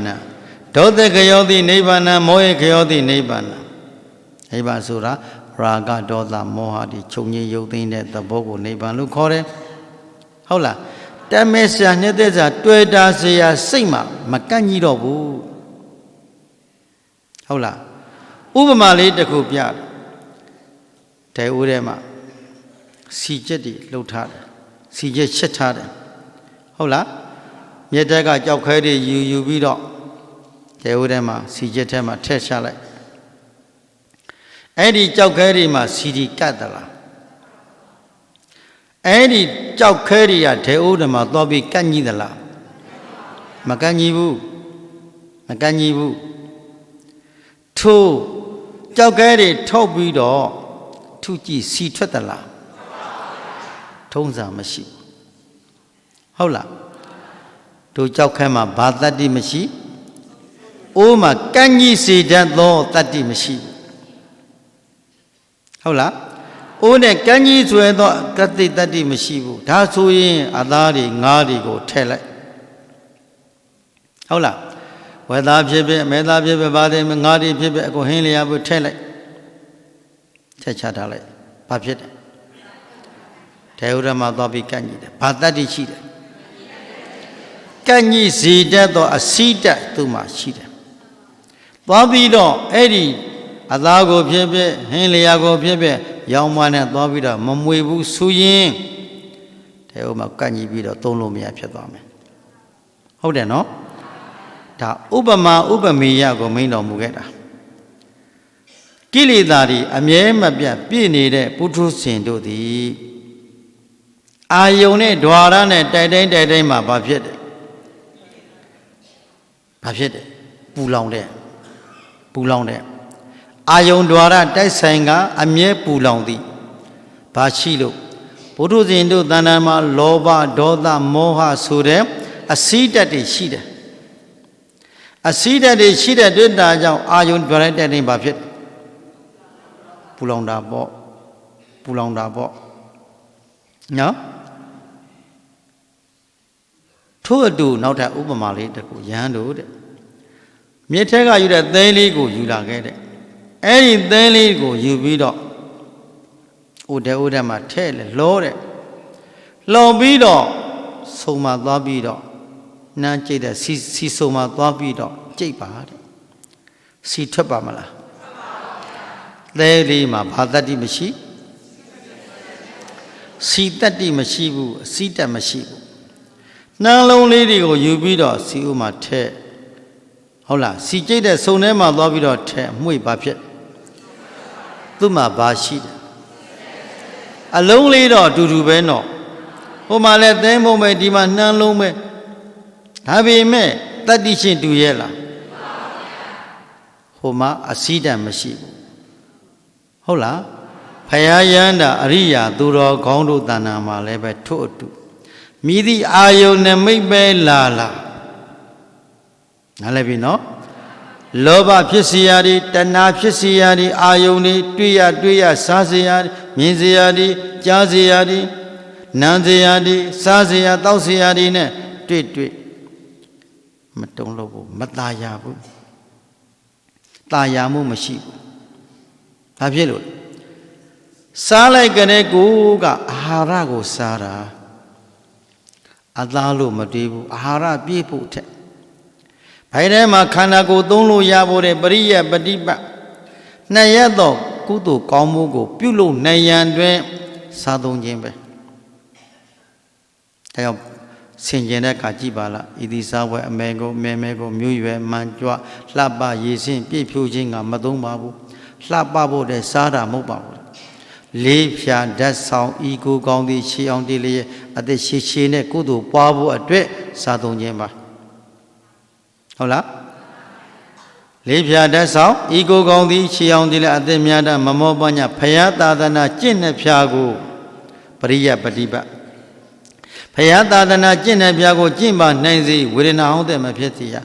ဒေါသခယောတိနိဗ္ဗာန်မောဟခယောတိနိဗ္ဗာန်နိဗ္ဗာန်ဆိုတာရာဂဒေါသမောဟတွေချုပ်ငြိမ်းရုပ်သိမ်းတဲ့သဘောကိုနိဗ္ဗာန်လို့ခေါ်တယ်ဟုတ်လားတမဲဆရာနှစ်သက်စာတွေ့တာစရာစိတ်မှမကန့်ကြီးတော့ဘူးဟုတ်လားဥပမာလေးတစ်ခုပြတယ်ဦးထဲမှာစီချက်တွေလှုပ်ထားတယ်စီချက်ချက်ထားတယ်ဟုတ်လားမြက်တက်ကကြောက်ခဲတွေယူပြီးတော့တဲဦးထဲမှာစီချက်ထဲမှာထည့်ချလိုက်အဲ့ဒီကြောက်ခဲတွေမှာစီဒီကတ်သလားအဲ့ဒီကြောက်ခဲတွေကဒဲဦးထဲမှာသွားပြီးကန့်ကြီးသလားမကန့်ကြီးဘူးထိုးကြောက်ခဲတွေထုတ်ပြီးတော့ထုကြည့်စီထွက်သလားထုံးစံမရှိဟုတ်လားတို့ကြောက်ခဲမှာဘာတတ္တိမရှိအိုးမှာကန့်ကြီးစေတတ်သောတတ္တိမရှိဟုတ်လားအိုးနဲ့ကန့်ကြီးဆွဲသောတတ္တိမရှိဘူးဒါဆိုရင်အသားတွေငါးတွေကိုထည့်လိုက်ဟုတ်လားဝေသားဖြစ်ဖြစ်အမေသားဖြစ်ဖြစ်ဘာတွေငါးတွေဖြစ်ဖြစ်အကုန်ဟင်းလျာဖို့ထည့်လိုက် ချက်ချထားလိုက်ဘာဖြစ်တယ်တေဥရမှာသွားပြီးကန့်ညိတယ်ဘာတတ္တိရှိတယ်ကန့်ညိစီတတ်သောအစိတတ်သူ့မှာရှိတယ်သွားပြီးတော့အဲ့ဒီအသားကိုဖြစ်ဖြစ်ဟင်းလျာကိုဖြစ်ဖြစ်ရောင်းမနဲ့သွားပြီးတော့မမွေဘူးဆူရင်တေဥမှာကန့်ညိပြီးတော့သုံးလို့မရဖြစ်သွားမယ်ဟုတ်တယ်နော်ဒါဥပမာဥပမေယကိုမိန့်တော်မူခဲ့တာကိလေသာတွေအမြဲမပြတ်ပြည့်နေတဲ့ပုထုဇဉ်တို့သည်အာယုန်နဲ့ဓွာရနဲ့တိုက်တိုင်းမှာဘာဖြစ်တယ်ဘာဖြစ်တယ်ပူလောင်တဲ့အာယုန်ဓွာရတိုက်ဆိုင်ကအမြဲပူလောင်သည်ဘာရှိလို့ပုထုဇဉ်တို့တဏ္ဍာမှာလောဘဒေါသမောဟဆိုတဲ့အစိတတ်တွေရှိတယ်အစိတတ်တွေရှိတဲ့တွေ့တာကြောင့်အာယုန်ဓွာရတိုက်တိုင်းဘာဖြစ်ပူလောင်တာပေါ့နော်ထို့အတူနောက်ထပ်ဥပမာလေးတစ်ခုရဟန်းတို့တဲ့မြေထဲကယူတဲ့သဲလေးကိုယူလာခဲ့တဲ့အဲ့ဒီသဲလေးကိုယူပြီးတော့ဥဒဲမှာထဲ့လေလောတဲ့လောပြီးတော့ဆုံမှာသွားပြီးတော့နှမ်းကြိတ်တဲ့စီဆုံမှာသွားပြီးတော့ကြိတ်ပါတဲ့စီထွက်ပါမလားသဲလေးမှာဘာတတ္တိမရှိစီတတ္တိမရှိဘူးအစိတတ်မရှိဘူးနှမ်းလုံးလေးတွေကိုယူပြီးတော့စီဥမှာထဲ့ဟုတ်လားစီကြိတ်တဲ့စုံထဲမှာသွားပြီးတော့ထဲ့မှွေဘာဖြစ်သူ့မှာဘာရှိတယ်အလုံးလေးတော့အတူတူပဲနော်ဟိုမှာလဲသဲမုံပဲဒီမှာနှမ်းလုံးပဲဒါပေမဲ့တတ္တိရှင်တူရဲ့လားဟိုမှာအစိတတ်မရှိဘူးဟုတ်လားဖယားယန္တာအရိယာသူတော်ကောင်းတို့တဏ္ဍာမှာလည်းပဲထို့အတူမြည်သည့်အာယုန်နဲ့မိတ်ပဲလာနားလည်ပြီနော်လောဘဖြစ်စီရာတွေတဏှာဖြစ်စီရာတွေအာယုန်တွေတွေ့ရစားစီရာမြင်စီရာတွေကြားစီရာတွေနားစီရာတွေစားစီရာတောက်စီရာတွေနဲ့တွေ့မတုံ့လို့ဘူးမตาရဘူးตาရမှုမရှိဘူးဘာဖြစ်လို့စားလိုက်ကြတဲ့ကိုကအာဟာရကိုစားတာအသားလို့မတွေးဘူးအာဟာရပြည့်ဖို့ထက်ဘိုင်ထဲမှာခန္ဓာကိုယ်သုံးလို့ရဖို့တဲ့ပရိယပฏิပတ်နှစ်ရက်တော့ကုသိုလ်ကောင်းမှုကိုပြုလုပ်နိုင်ရန်တွင်စားသုံးခြင်းပဲဒါကြောင့်ဆင်ကျင်တဲ့အခါကြည့်ပါလားဤသည်စားပွဲအမဲကိုမြို့ရွယ်မှန်ကြွလှပရေစင်ပြည့်ဖြိုးခြင်းကမသုံးပါဘူးလှပဖို့တဲ့စားတာမဟုတ်ပါဘူးလေးဖြာဓာတ်ဆောင်ဤကိုကောင်းသည်ရှေးအောင်တည်လျက်အသက်ရှည်နဲ့ကုသိုလ်ပွားဖို့အတွက်စားသုံးခြင်းပါဟုတ်လားလေးဖြာဓာတ်ဆောင်ဤကိုကောင်းသည်ရှေးအောင်တည်လျက်အသက်များတာမမောပညာဖယားသာသနာကျင့်တဲ့ဖြာကိုပရိယပฏิပတ်ဖယားသာသနာကျင့်တဲ့ဖြာကိုကျင့်ပါနိုင်စေဝေဒနာဟောင်းတဲ့မဖြစ်စေရ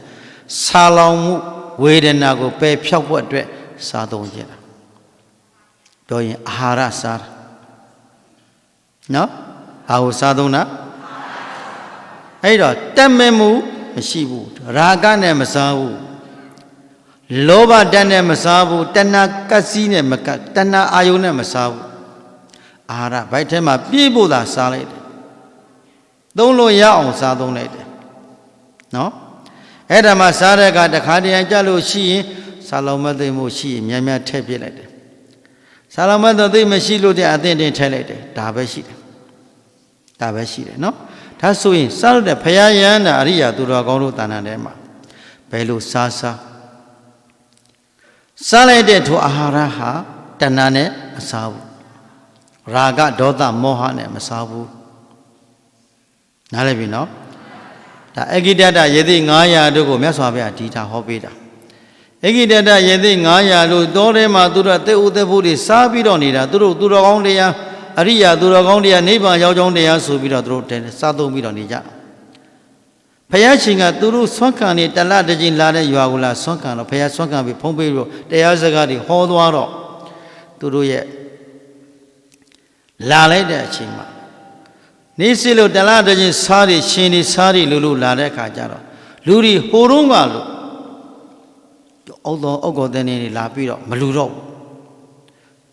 ဆာလောင်မှုဝေဒနာကိုပယ်ဖြောက်ဖို့အတွက်စားသုံးခြင်းပြောရင်အာဟာရစားတာနော်ဘာကိုစားသုံးတာအဲ့တော့တက်မဲ့မှုမရှိဘူးရာဂနဲ့မစားဘူးလောဘဓာတ်နဲ့မစားဘူးတဏှာကပ်စီးနဲ့မကပ်တဏှာအာယုန်နဲ့မစားဘူးအာဟာရဘိုက်ထဲမှာပြည့်ဖို့သာစားလိုက်တယ်သုံးလို့ရအောင်စားသုံးလိုက်တယ်နော်အဲ့ဒါမှစားတဲ့အခါတခါတရံကြလို့ရှိရင်ဆာလောင်မသိမှုရှိရင်များများထည့်ပြလိုက်တယ်ဆာလောင်မသိမရှိလို့တဲ့အသင့်တင်ထည့်လိုက်တယ်ဒါပဲရှိတယ်နော်ဒါဆိုရင်စားလို့တဲ့ဖယားယန္တာအရိယာသူတော်ကောင်းတို့တဏ္ဍာထဲမှာဘယ်လိုစားလိုက်တဲ့ထိုအာဟာရဟာတဏှာနဲ့မစားဘူးရာဂဒေါသမောဟနဲ့မစားဘူးနားလည်ပြီနော်ဒါအဂိတတယေသိ900တို့ကိုမြတ်စွာဘုရားဒီတာဟောပေးတာအဂိတတယေသိ900တို့တောထဲမှာသူတို့သေဥသေဖို့တွေစားပြီးတော့နေတာသူတို့သူတော်ကောင်းတရားအရိယာသူတော်ကောင်းတရားနိဗ္ဗာန်ရောက်ကြောင်းတရားဆိုပြီးတော့သူတို့စားသုံးပြီးတော့နေကြဘုရားရှင်ကသူတို့ဆွမ်းခံနေတလတကြီးလာတဲ့ရွာကိုလာဆွမ်းခံတော့ဘုရားဆွမ်းခံပြီးဖုံးပေးပြီးတရားစကားတွေဟောသွားတော့သူတို့ရဲ့လာလိုက်တဲ့အချိန်မှာနေစီလို့တလတကြီးစားတွေရှင်တွေစားတွေလို့လာတဲ့အခါကျတော့လူတွေဟိုတုန်းကလို့အုတ်ကောတဲ့နေလာပြီးတော့မလူတော့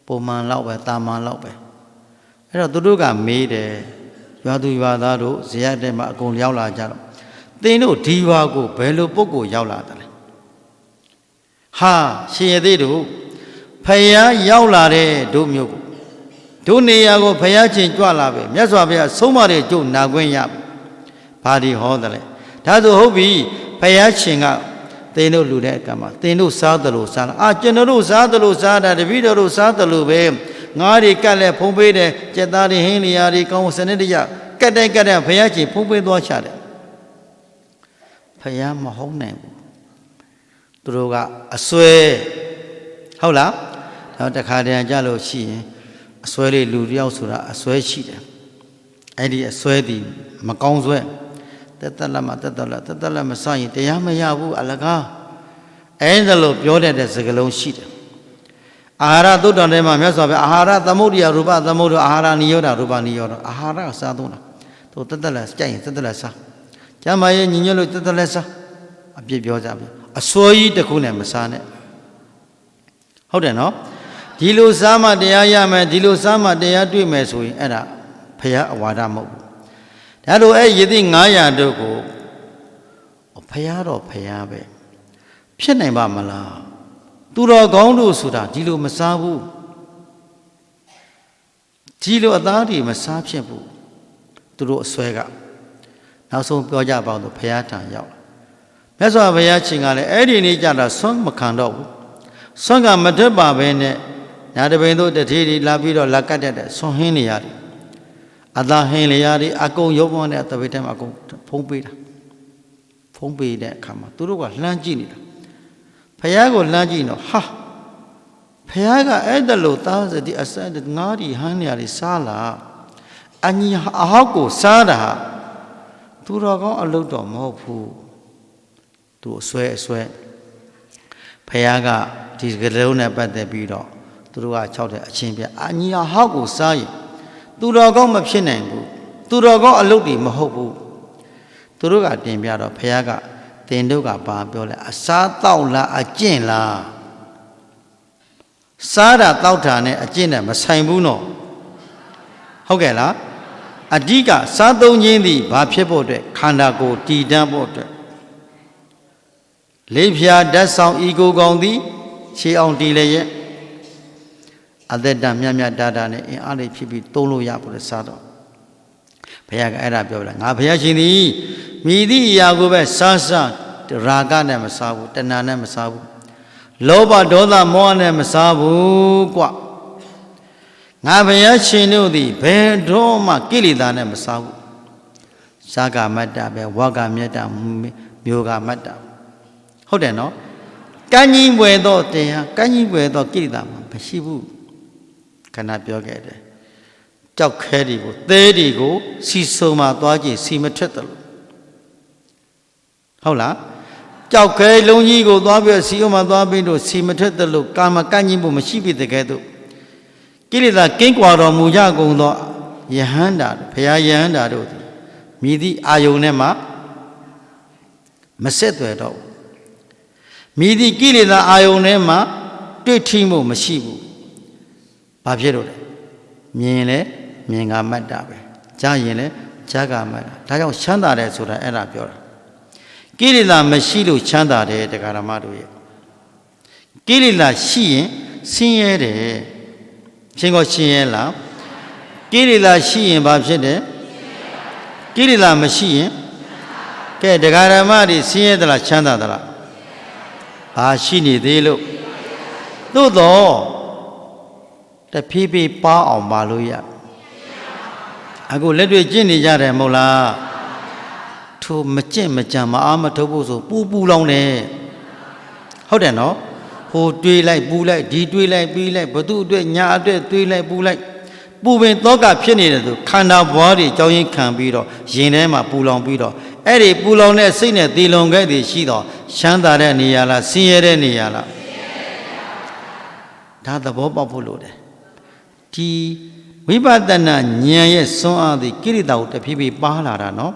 ဘ ပုံမှန်လောက်ပဲတာမန်လောက်ပဲအဲ့တော့သူတို့ကမေးတယ်ရွာသူရွာသားတို့ဇေယျတဲ့မှာအကုန်ရောက်လာကြတော့သင်တို့ဒီရွာကိုဘယ်လိုပုဂ္ဂိုလ်ရောက်လာတယ်လဲဟာရှင်ရသေးတို့ဖယားရောက်လာတဲ့တို့မျိုးကိုတို့နေရာကိုဖယားချင်းကြွလာပဲမြတ်စွာဘုရားဆုံးမတဲ့ကျုပ်နာခွင့်ရပြီဘာဒီဟောတယ်လဲဒါဆိုဟုတ်ပြီဖယားရှင်ကသင်တို့လူတဲ့ကံမှာသင်တို့စားတယ်လို့စားလားကျွန်တော်တို့စားတယ်လို့စားတာတပည့်တော်တို့စားတယ်လို့ပဲငါးတွေကတ်လဲဖုံးပေးတယ်ကြက်သားတွေဟင်းလျာတွေကောင်းစနစ်တရကတ်တဲ့ဖယားရှင်ဖုံးပေးသွားချတယ်ဖယားမဟုတ်နိုင်ဘူးသူတို့ကအစွဲဟုတ်လားတော့တခါတည်းကြလို့ရှိရင်အစွဲလေးလူတယောက်ဆိုတာအစွဲရှိတယ်အဲ့ဒီအစွဲဒီမကောင်းစွဲတက်တက်လက်မတက်တက်လက်မစရင်တရားမရဘူးအလကားအဲ့ဒါလို့ပြောတတ်တဲ့စကားလုံးရှိတယ်အာဟာရသုတ်တော်ထဲမှာမြတ်စွာဘုရားအာဟာရသမုဒ္ဒရာရူပသမုဒ္ဒရာအာဟာရနိရောဓရူပနိရောဓအာဟာရစားသုံးတာသူတက်တက်လက်ကြိုက်ရင်တက်တက်လက်စားကျမ်းမာရေးညီညွတ်လို့တက်တက်လက်စားအပြစ်ပြောကြပြီအစွဲကြီးတစ်ခုနဲ့မစားနဲ့ဟုတ်တယ်နော်ဒီလိုစားမှတရားရမယ်ဒီလိုစားမှတရားတွေ့မယ်ဆိုရင်အဲ့ဒါဖယားအဝါဒမဟုတ်ဘူးဒါလိုအဲ့ယသိ900တို့ကိုဖယားတော့ဖယားပဲဖြစ်နိုင်ပါမလားသူတော်ကောင်းတို့ဆိုတာဒီလိုမစားဘူးဒီလိုအသားတွေမစားဖြစ်ဘူးသူတို့အစွဲကနောက်ဆုံးပြောကြပါတော့ဖယားထံရောက်မြတ်စွာဘုရားရှင်ကလည်းအဲ့ဒီနေ့ကြတာဆွမ်းမခံတော့ဘူးဆွမ်းကမတတ်ပါပဲနဲ့ညာတပင်တို့တတိတွေလာပြီးတော့လက်ကတ်တဲ့ဆွမ်းဟင်းနေရတယ်အသာဟင်းနေရတယ်အကုန်ရုပ်ပေါ်နဲ့တပိတ်ထဲမှာအကုန်ဖုံးပေးတာဖုံးပေးတဲ့အခါမှာသူတို့ကလှမ်းကြည့်နေတာဖယားကိုလှမ်းကြည့်တော့ဟာဖယားကအဲ့ဒါလို့သားစတိအစငါးဒီဟန်းနေရတယ်စားလာအညီအဟောက်ကိုစားတာသူတော်ကောင်းအလုပ်တော့မဟုတ်ဘူးသူအစွဲဖယားကဒီကလေးလုံးနဲ့ပတ်သက်ပြီးတော့သူတို့က၆တဲ့အချင်းပြအညီအဟောက်ကိုစားရင်သူတော်ကောင်းမဖြစ်နိုင်ဘူးသူတော်ကောင်းအလုပ်တွေမဟုတ်ဘူးသူတို့ကတင်ပြတော့ဖယားကတင်တို့ကဘာပြောလဲအစားတောက်လားအကျင့်လားစားတာတောက်တာနဲ့အကျင့်နဲ့မဆိုင်ဘူးနော်ဟုတ်ကဲ့လားအဓိကစားသုံးခြင်းသည်ဘာဖြစ်ဖို့အတွက်ခန္ဓာကိုယ်တည်တံ့ဖို့အတွက်လေးဖြာဓာတ်ဆောင်ဤကိုကောင်သည်ခြေအောင်တည်လည်းရဲ့အသက်တမြတ်တာနဲ့အင်အားလေးဖြစ်ပြီးသုံးလို့ရဖို့လဲစားတော့ဘုရားကအဲ့ဒါပြောလိုက်ငါဘုရားရှင်သည်မိသည့်အရာကိုပဲစားရာဂနဲ့မစားဘူးတဏှာနဲ့မစားဘူးလောဘဒေါသမောဟနဲ့မစားဘူးကွငါဘုရားရှင်တို့သည်ဘယ်တော့မှကိလေသာနဲ့မစားဘူးဇာကမတ္တပဲဝါကမြတ်တာမျိုးကမတ္တဟုတ်တယ်နော်ကံကြီးပွေတော့တရားကံကြီးပွေတော့ကိလေသာမရှိဘူးခဏပြောခဲ့တယ်ကြောက်ခဲတွေကိုသဲတွေကိုစီဆုံမှသွားကြည့်စီမထွက်တယ်လို့ဟုတ်လားကြောက်ခဲလုံးကြီးကိုသွားပြီးစီအောင်မှသွားပြီးတော့စီမထွက်တယ်လို့ကာမကံကြီးဖို့မရှိပြီတကယ်တော့ကိလေသာကင်းကွာတော်မူကြကုန်သောယဟန္တာဘုရားယဟန္တာတို့သည်မြည်သည့်အာယုန်နဲ့မှမဆက်သွယ်တော့မြည်သည့်ကိလေသာအာယုန်နဲ့မှတွေ့ထိမှုမရှိဘူးဘာဖြစ်လို့လဲမြင်လဲမြင်ကမတ်တာပဲကြားရင်လဲကြားကမတ်တာဒါကြောင့်ချမ်းသာတယ်ဆိုတာအဲ့ဒါပြောတာကိလေသာမရှိလို့ချမ်းသာတယ်တရားဓမ္မတို့ရဲ့ကိလေသာရှိရင်ဆင်းရဲတယ်ရှင်ကိုရှင်းရဲလားကိလေသာရှိရင်ဘာဖြစ်တယ်ကိလေသာမရှိရင်ကဲတရားဓမ္မတွေဆင်းရဲသလားချမ်းသာသလားဘာရှိနေသေးလို့သို့တော့တဖြည်းဖြည်းပါအောင်ပါလို့ရအခုလက်တွေ့ကျင့်နေကြတယ်မဟုတ်လားထိုမကျင့်မကြံမအားမထုတ်ဖို့ဆိုပူလောင်တယ်ဟုတ်တယ်နော်ဟိုတွေးလိုက်ပူလိုက်ဒီတွေးလိုက်ပြီးလိုက်ဘသူအတွက်ညာအတွက်တွေးလိုက်ပူလိုက်ပူပင်သောကဖြစ်နေတယ်ဆိုခန္ဓာဘွားတွေကြောင်းရင်ခံပြီးတော့ရင်ထဲမှာပူလောင်ပြီးတော့အဲ့ဒီပူလောင်တဲ့စိတ်နဲ့တည်လုံခဲ့သည်ရှိတော့ချမ်းသာတဲ့နေရာလားဆင်းရဲတဲ့နေရာလားဒါသဘောပေါက်ဖို့လိုတယ်ဒီဝိပဿနာဉာဏ်ရဲ့စွမ်းအားသည်ကိရိတာကိုတဖြည်းဖြည်းပါလာတာနော်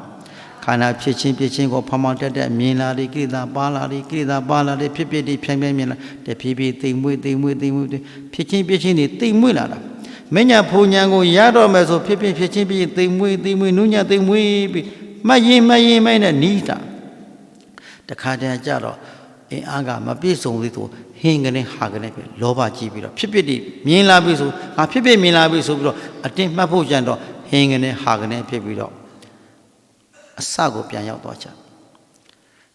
ခန္ဓာဖြစ်ချင်းကိုဖောင်းဖောင်းတက်မြင်လာတယ်ကိလေသာပါလာတယ်ကိလေသာပါလာတယ်ဖြစ်တွေဖြန်းမြင်လာတဖြည်းဖြည်းတိမ်မွေ့ဖြစ်ချင်းတွေတိမ်မွေ့လာတာမညာဖူညာကိုရတော့မယ်ဆိုဖြစ်ချင်းတိမ်မွေ့နုညတိမ်မွေ့ပြီးမှတ်ရင်နဲ့နီးတာတခါတည်းကြတော့အင်းအားကမပြည့်စုံသေးသူဟင်းကနေဟာကနေပဲလောဘကြီးပြီးတော့ဖြစ်တွေမြင်လာပြီဆိုငါဖြစ်မြင်လာပြီဆိုပြီးတော့အတင်းမှတ်ဖို့ကြံတော့ဟင်းကနေဟာကနေဖြစ်ပြီးတော့အစကိုပြန်ရောက်သွားချ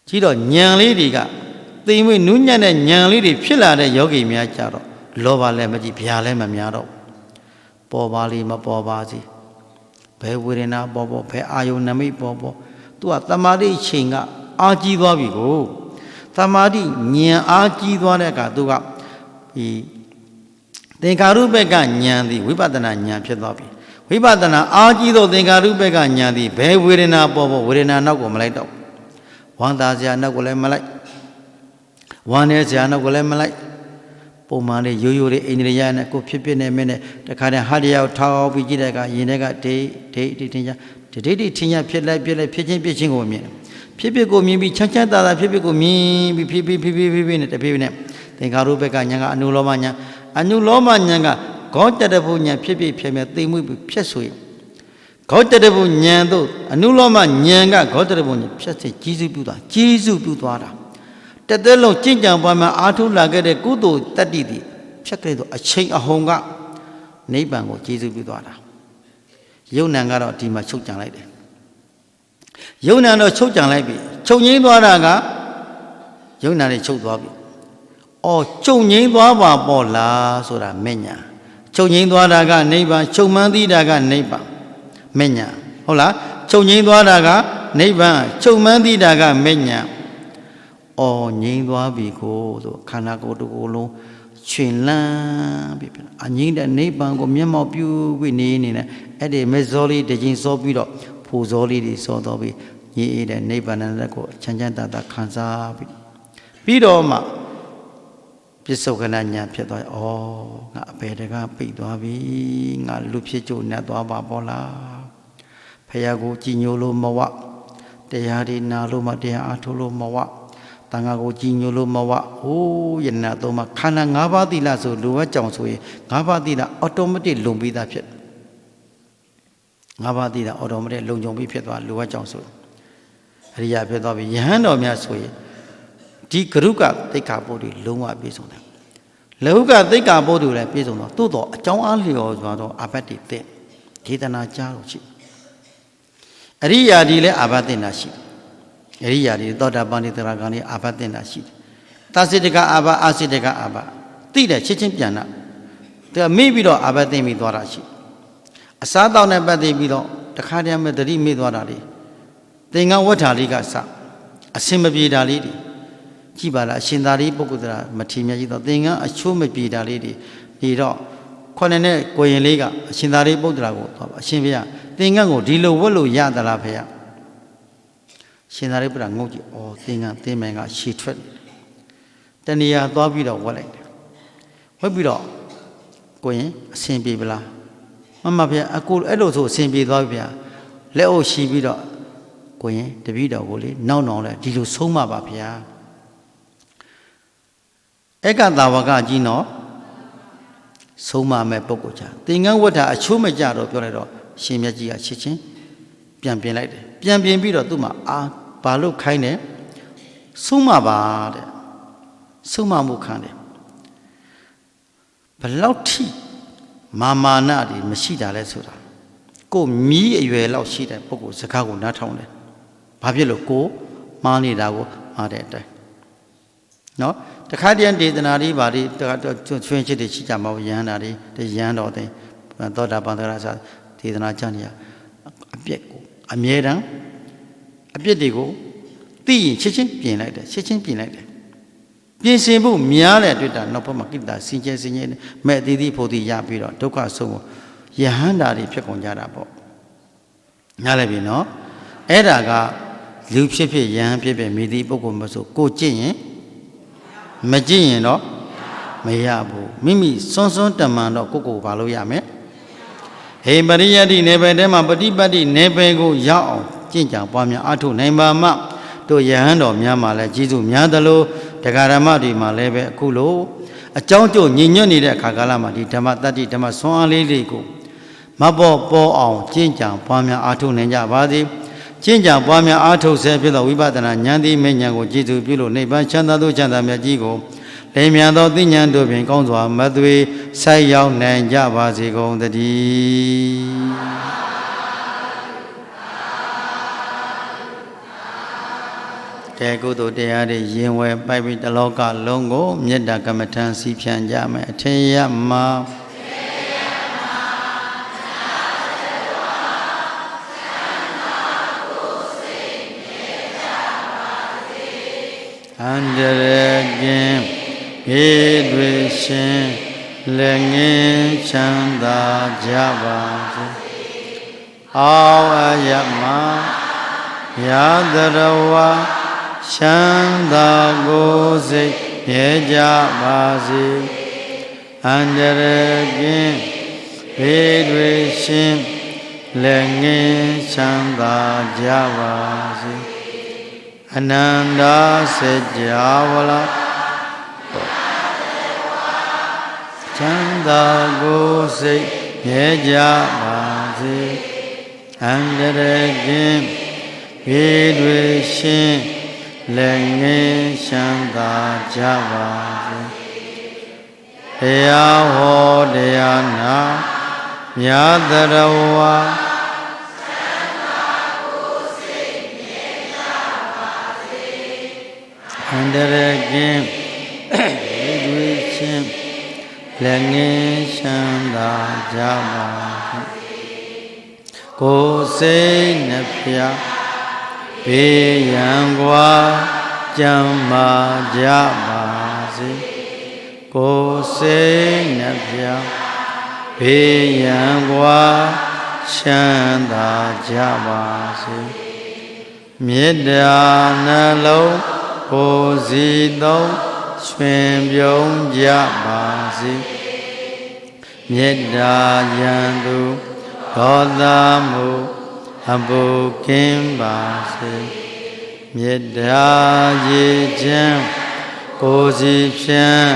ကြီးတော့ညံလေးတွေကသိမ်မွေးနူးညံ့တဲ့ညံလေးတွေဖြစ်လာတဲ့ယောဂီများကြတော့လောဘလည်းမကြည့်ဗျာလည်းမများတော့ပေါ်ပါလိမပေါ်ပါစီဘယ်ဝေဒနာပေါ်ဘယ်အာယုန်နမိတ်ပေါ်သူကတမာတိချိန်ကအာကြီးသွားပြီကိုတမာတိညံအာကြီးသွားတဲ့အခါသူကဒီသင်္ခါရုပ္ပကညံသည်ဝိပဿနာညံဖြစ်သွားပြီဝိပဿနာအာကြီးသောသင်္ခါရုပ္ပကညာသည်ဘယ်ဝေဒနာပေါ်ဝေဒနာနောက်ကိုမလိုက်တော့ဝမ်းသာစရာနောက်ကိုလည်းမလိုက်ဝမ်းနေစရာနောက်ကိုလည်းမလိုက်ပုံမှန်လေးရိုးလေးအိန္ဒြေယနဲ့ကိုဖြစ်နေမင်းနဲ့တခါတည်းဟာတရားထောက်ပြီးကြည့်တဲ့အခါရင်ထဲကဒိဋ္ဌိထင်ရဖြစ်လိုက်ဖြစ်ချင်းကိုမြင်တယ်ဖြစ်ကိုမြင်ပြီးချမ်းသာဖြစ်ကိုမြင်ပြီးဖြစ်နဲ့တဖြည်းနဲ့သင်္ခါရုပ္ပကညာကအနုလောမညာကဂေါတတဘုညာဖြစ်မြဲသိမှုဖြတ်ဆိုရင်ဂေါတတဘုညာတို့အနုလောမညာကဂေါတတဘုညာဖြတ်စေကြီးစုပြုသွားတာတသက်လုံးကြင်ကြံပွားမှာအာထုလာခဲ့တဲ့ကုသိုလ်တတ္တိသည်ဖြတ်ခဲ့သောအချိန်အဟုန်ကနိဗ္ဗာန်ကိုကြီးစုပြုသွားတာယုံ nant ကတော့ဒီမှာချုပ်ကြံလိုက်တယ်ယုံ nant တော့ချုပ်ကြံလိုက်ပြီချုပ်ငိမ့်သွားတာကယုံ nant တွေချုပ်သွားပြီအော်ချုပ်ငိမ့်သွားပါပေါ့လားဆိုတာမဲ့ညာချုပ်ငိမ့်သွားတာကနိဗ္ဗာန်ချုပ်မှန်းသိတာကနိဗ္ဗာန်မဲ့ညာဟုတ်လားချုပ်ငိမ့်သွားတာကနိဗ္ဗာန်ချုပ်မှန်းသိတာကမဲ့ညာအော်ငိမ့်သွားပြီကိုဆိုခန္ဓာကိုယ်တစ်ခုလုံးရှင်လန်းပြီဖြစ်အငိမ့်တဲ့နိဗ္ဗာန်ကိုမျက်မှောက်ပြုပြီးနေအဲ့ဒီမေဇောလေးတစ်ချိန်စောပြီးတော့ဖိုဇောလေးတွေစောတော့ပြီးညီအေးတဲ့နိဗ္ဗာန်နဲ့ကိုချမ်းသာခံစားပြီးတော့မှပြစ္ဆုတ်ခဏညာဖြစ်သွားဩငါအပေတကပိတ်သွားပြီငါလူဖြစ်ကြုံနဲ့သွားပါပေါ့လားဖယားကိုကြည်ညိုလို့မဝတရားဒီနာလို့မတရားအားထုတ်လို့မဝတန်ခါကိုကြည်ညိုလို့မဝဟိုးယနာတော့မှခန္ဓာ၅ပါးသီလဆိုလူဝတ်ကြောင်ဆိုရင်၅ပါးသီလအော်တိုမက်တစ်လုံပြီးသားဖြစ်၅ပါးသီလအော်တိုမက်တစ်လုံခြုံပြီးဖြစ်သွားလူဝတ်ကြောင်ဆိုအရိယာဖြစ်သွားပြီယဟန်တော်များဆိုရင်ဒီကရုကသိက္ခာပုဒ်တွေလုံးဝပြည့်စုံတယ်လေဟုကသိက္ခာပုဒ်တွေလည်းပြည့်စုံတော့သို့တော်အကြောင်းအားလျော်စွာတော့အာဘတ်တွေတဲ့ဒေသနာကြားလို့ရှိအရိယာဒီလည်းအာဘတ်တင်တာရှိအရိယာဒီသောတာပန်ဒီသရဂံဒီအာဘတ်တင်တာရှိသာစိတကအာဘအာစိတကအာဘသိတယ်ချင်းပြန်တာသူမိပြီးတော့အာဘတ်တင်ပြီးသွားတာရှိအစားတောက်နဲ့ပတ်သက်ပြီးတော့တခါတည်းမဲ့တတိမိသွားတာလေသင်္ကန်းဝဋ္ဌာလေးကစအစင်မပြေတာလေးတွေကြည့်ပါလားအရှင်သာရိပုတ္တရာမထေရမြတ်ကြီးတော့သင်္ကန်းအချိုးမပြေတာလေးတွေဒီတော့ခေါင်းနဲ့ကိုရင်လေးကအရှင်သာရိပုတ္တရာကိုသွားပါအရှင်ဖေရသင်္ကန်းကိုဒီလိုဝတ်လို့ရသလားဖေရရှင်သာရိပုတ္တရာငုတ်ကြည့်ဩသင်္ကန်းသင်္မန်ကရှည်ထွက်တဏှာသွားပြီးတော့ဝတ်လိုက်တယ်ဝတ်ပြီးတော့ကိုရင်အရှင်ပြေပလားမဖေရအခုအဲ့လိုဆိုအရှင်ပြေသွားပြီဗျာလက်အုပ်ရှိပြီးတော့ကိုရင်တပည့်တော်ကိုလေနောက်လဲဒီလိုဆုံးမပါဗျာဧကသာဝကကြီးနော်ဆုံးမမဲ့ပုဂ္ဂိုလ်ချာသင်္ကန်းဝဋ္ဌာအချိုးမကြတော့ပြောလိုက်တော့ရှင်မြတ်ကြီးကချစ်ချင်းပြန်ပြင်လိုက်တယ်ပြန်ပြင်ပြီးတော့သူ့မှာဘာလို့ခိုင်းတယ်ဆုံးမပါတဲ့ဆုံးမမှုခံတယ်ဘလောက်ထိမာနတွေမရှိတာလဲဆိုတာကိုမြီးအရွယ်လောက်ရှိတဲ့ပုဂ္ဂိုလ်စကားကိုနားထောင်တယ်ဘာဖြစ်လို့ကိုမှားနေတာကိုမှားတဲ့အတိုင်းနော်တခါတည်းဒေသနာတွေဗာဒီချွင်းချစ်တွေရှိကြမှာယဟန္တာတွေယဟန်တော်တွေသောတာပန်သရစာဒေသနာကြနေရအပြက်ကိုအမြဲတမ်းအပြက်တွေကိုသိရင်ချက်ချင်းပြင်လိုက်တယ်ချက်ချင်းပြင်လိုက်တယ်ပြင်ဆင်ဖို့များတဲ့တွေ့တာနောက်ဘက်မှာကိတ္တာစင်ကြဲမဲ့အသီးသီးဖို့တီးရပြီးတော့ဒုက္ခဆုံးကိုယဟန္တာတွေဖြစ်ကုန်ကြတာပေါ့နားလည်ပြီနော်အဲ့ဒါကလူဖြစ်ယဟန်ဖြစ်မိသည့်ပုဂ္ဂိုလ်မဆိုကိုကြည့်ရင်မကြည့်ရင်တော့မရဘူးမိမိစွန်းစွန်းတမန်တော့ကိုဘာလို့ရမယ်ဟေပရိယတိနေပယ်ထဲမှာပฏิပတ်တိနေပယ်ကိုရောက်အောင် ကျင့်ကြံပွားများအားထုတ်နိုင်ပါမှတို့ယဟန်တော်များမှာလည်းကျေးဇူးများသလိုတရားဓမ္မတွေမှာလည်းပဲအခုလိုအကြောင်းကျိုးညီညွတ်နေတဲ့အခါကာလမှာဒီဓမ္မတတ္တိဓမ္မဆွမ်းအားလေးကိုမပေါ်အောင်ကျင့်ကြံပွားများအားထုတ်နိုင်ကြပါစေကျင့်ကြံပွားများအားထုတ်ဆဲဖြစ်သောဝိပဿနာဉာဏ်သည်မေဉာဏ်ကိုကျေးဇူးပြုလို့နိဗ္ဗာန်ချမ်းသာသောချမ်းသာမြတ်ကြီးကိုလိမ်မြန်သောသိဉာဏ်တို့ဖြင့်ကောင်းစွာမသွေဆိုက်ရောက်နိုင်ကြပါစေကုန်သတည်းကဲကုသိုလ်တရားတွေရင်ဝယ်ပိုက်ပြီးတလောကလုံးကိုမေတ္တာကမ္မထံစီဖြန်ကြမယ်အထင်ရမှာအန္တရာယ်ကင်းဘေးတွေရှင်လက်ငင်းချမ်းသာကြပါစေအောအယမယာတရဝချမ်းသာကိုယ်စိတ်မြဲကြပါစေအန္တရာယ်ကင်းဘေးတွေရှင်လက်ငင်းချမ်းသာကြပါစေအနန္တစေကြဝဠာချမ်းသာကိုယ်စိတ်မြဲကြပါစေအန္တရာယ်ကင်းဘေးတွေရှင်လက်ငင်းချမ်းသာကြပါစေတရားဟောတရားနာမြတ်တရဝါအန္တရာယ်ကင်းဘေးတွေရှင်လက်ငင်းချမ်းသာကြပါစေကိုယ်စိတ်နှပြဘေးရန်ကွာကြမ်းမာကြပါစေကိုယ်စိတ်နှပြဘေးရန်ကွာချမ်းသာကြပါစေမေတ္တာနှလုံးကိုယ်စီသုံးရွှင်ပြုံးကြပါစေမေတ္တာယံသူဒေါသမှုအဘုကင်းပါစေမေတ္တာရေချမ်းကိုယ်စီဖြန်း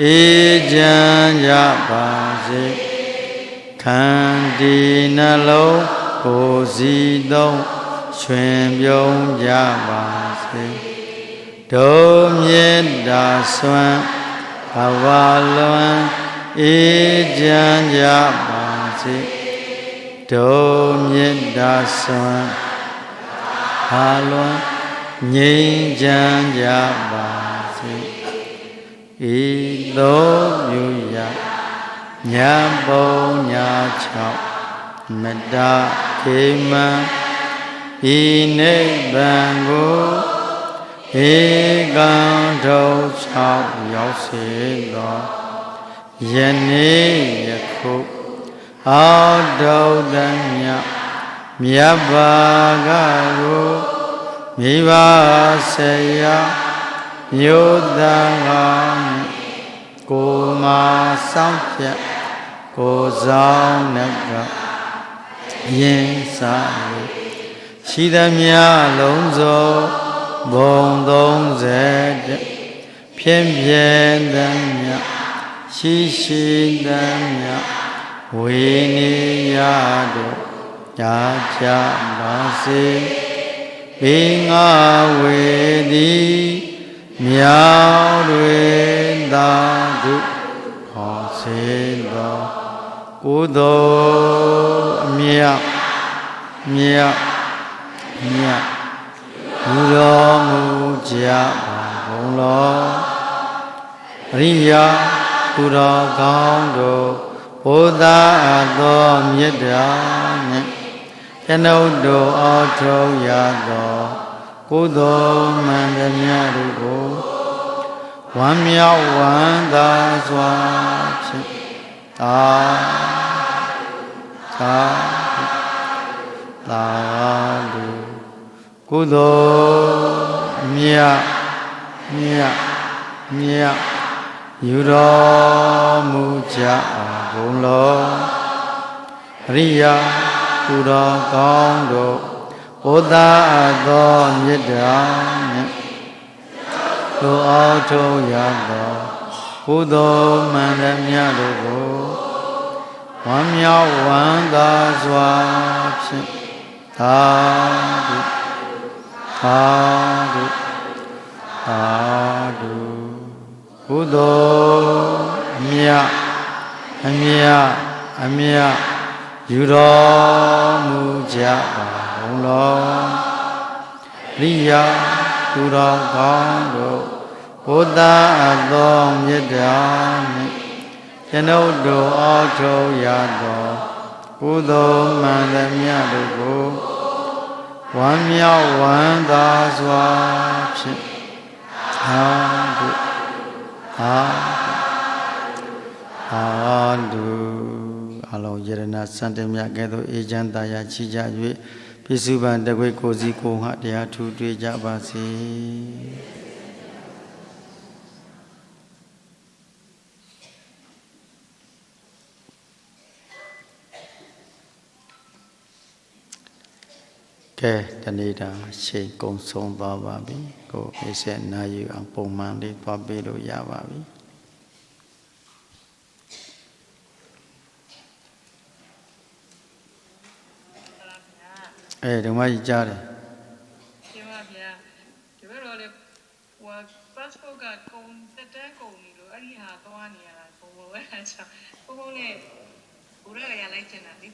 အေးချမ်းကြပါစေခန္တီနှလုံးကိုယ်စီသုံးရွှင်ပြုံးကြပါစေဒုမေတ္တာစွမ်းဘဝလွန်အေးချမ်းကြပါစေဒုမေတ္တာစွမ်းဘာလွန်ငြိမ်းချမ်းကြပါစေဤသို့ပြုရညာပုံညာ6မတ္တခေမံဤနိဗ္ဗာန်ကိုဧကံထုံ6ရောက်စေသောယနေ့ယခုအောတုတ္တမြတ်မြတ်ဘာကကိုမိဘဆေယမြို့တန်ကောင်းကိုမာစောင့်ဖြတ်ကိုဆောင်နှကယင်းစားရှိသမျှလုံးစုံဘုံ30ဖြင့်ပြည့်သမျှရှိရှိသမျှဝေနေရတို့ကြာကြပါစေဘေးငါဝေသည်မြောက်တွေသာဓုဟောစေသောကုသိုလ်အမြတ်မြတ်မြတ်ဘုရောမူကြပါဘုံလောအရိယာသူတော်ကောင်းတို့ဘုရားသောမေတ္တာနှင့်ကျွန်ုပ်တို့အောထုံးရသောကုသိုလ်မှန်သမျှတို့ကိုဝမ်းမြောက်ဝမ်းသာစွာဖြင့်သာလူကုသိုလ်မြတ်ယူတော်မူကြဘုံလောအရိယာသူတော်ကောင်းတို့ဘ ဘုဒ္ဓသောမေတ္တာနှင့်တို့အောထုတ်ရသောကုသိုလ်မှန်သမျှတို့ကိုဝမ်းမြောက်ဝမ်းသာစွာဖြင့်သာဓုသာဓုသာဓုကုသိုလ်အမြတ်အမြတ်ယူတော်မူကြပါဘုံတော်ရိယာသူတော်ကောင်းတို့ဘုဒ္ဓသောမေတ္တာနှင့်ကျွန်ုပ်တို့အောထုတ်ရသောကုသိုလ်မှန်သမျှတို့ကိုဝမ်းမြောက်ဝမ်းသာစွာဖြင့်သာဓုသာဓုအလုံးယရဏစံတမြတ်ကဲ့သို့အေချမ်းသာယာချီးကြ၍ပြစ္စုပန်တကွေကိုစီကိုငှတရားထူတွေ့ကြပါစေကဲတနေ့တာချိန်ကုန်ဆုံးသွားပါပြီကိုအေးဆက်နာယူအောင်ပုံမှန်လေးသွားပေးလို့ရပါပြီဓမ္မကြီးကြားတယ်ရှင်ပါဗျာဒီဘက်တော့လေဟို passport ကကုန်တက်တန်းကုန်နေလို့အဲ့ဒီဟာသွားနေရတာဘုံဘဝဲချာဘုံနဲ့ဘုရားရလိုက်ချင်တာလေ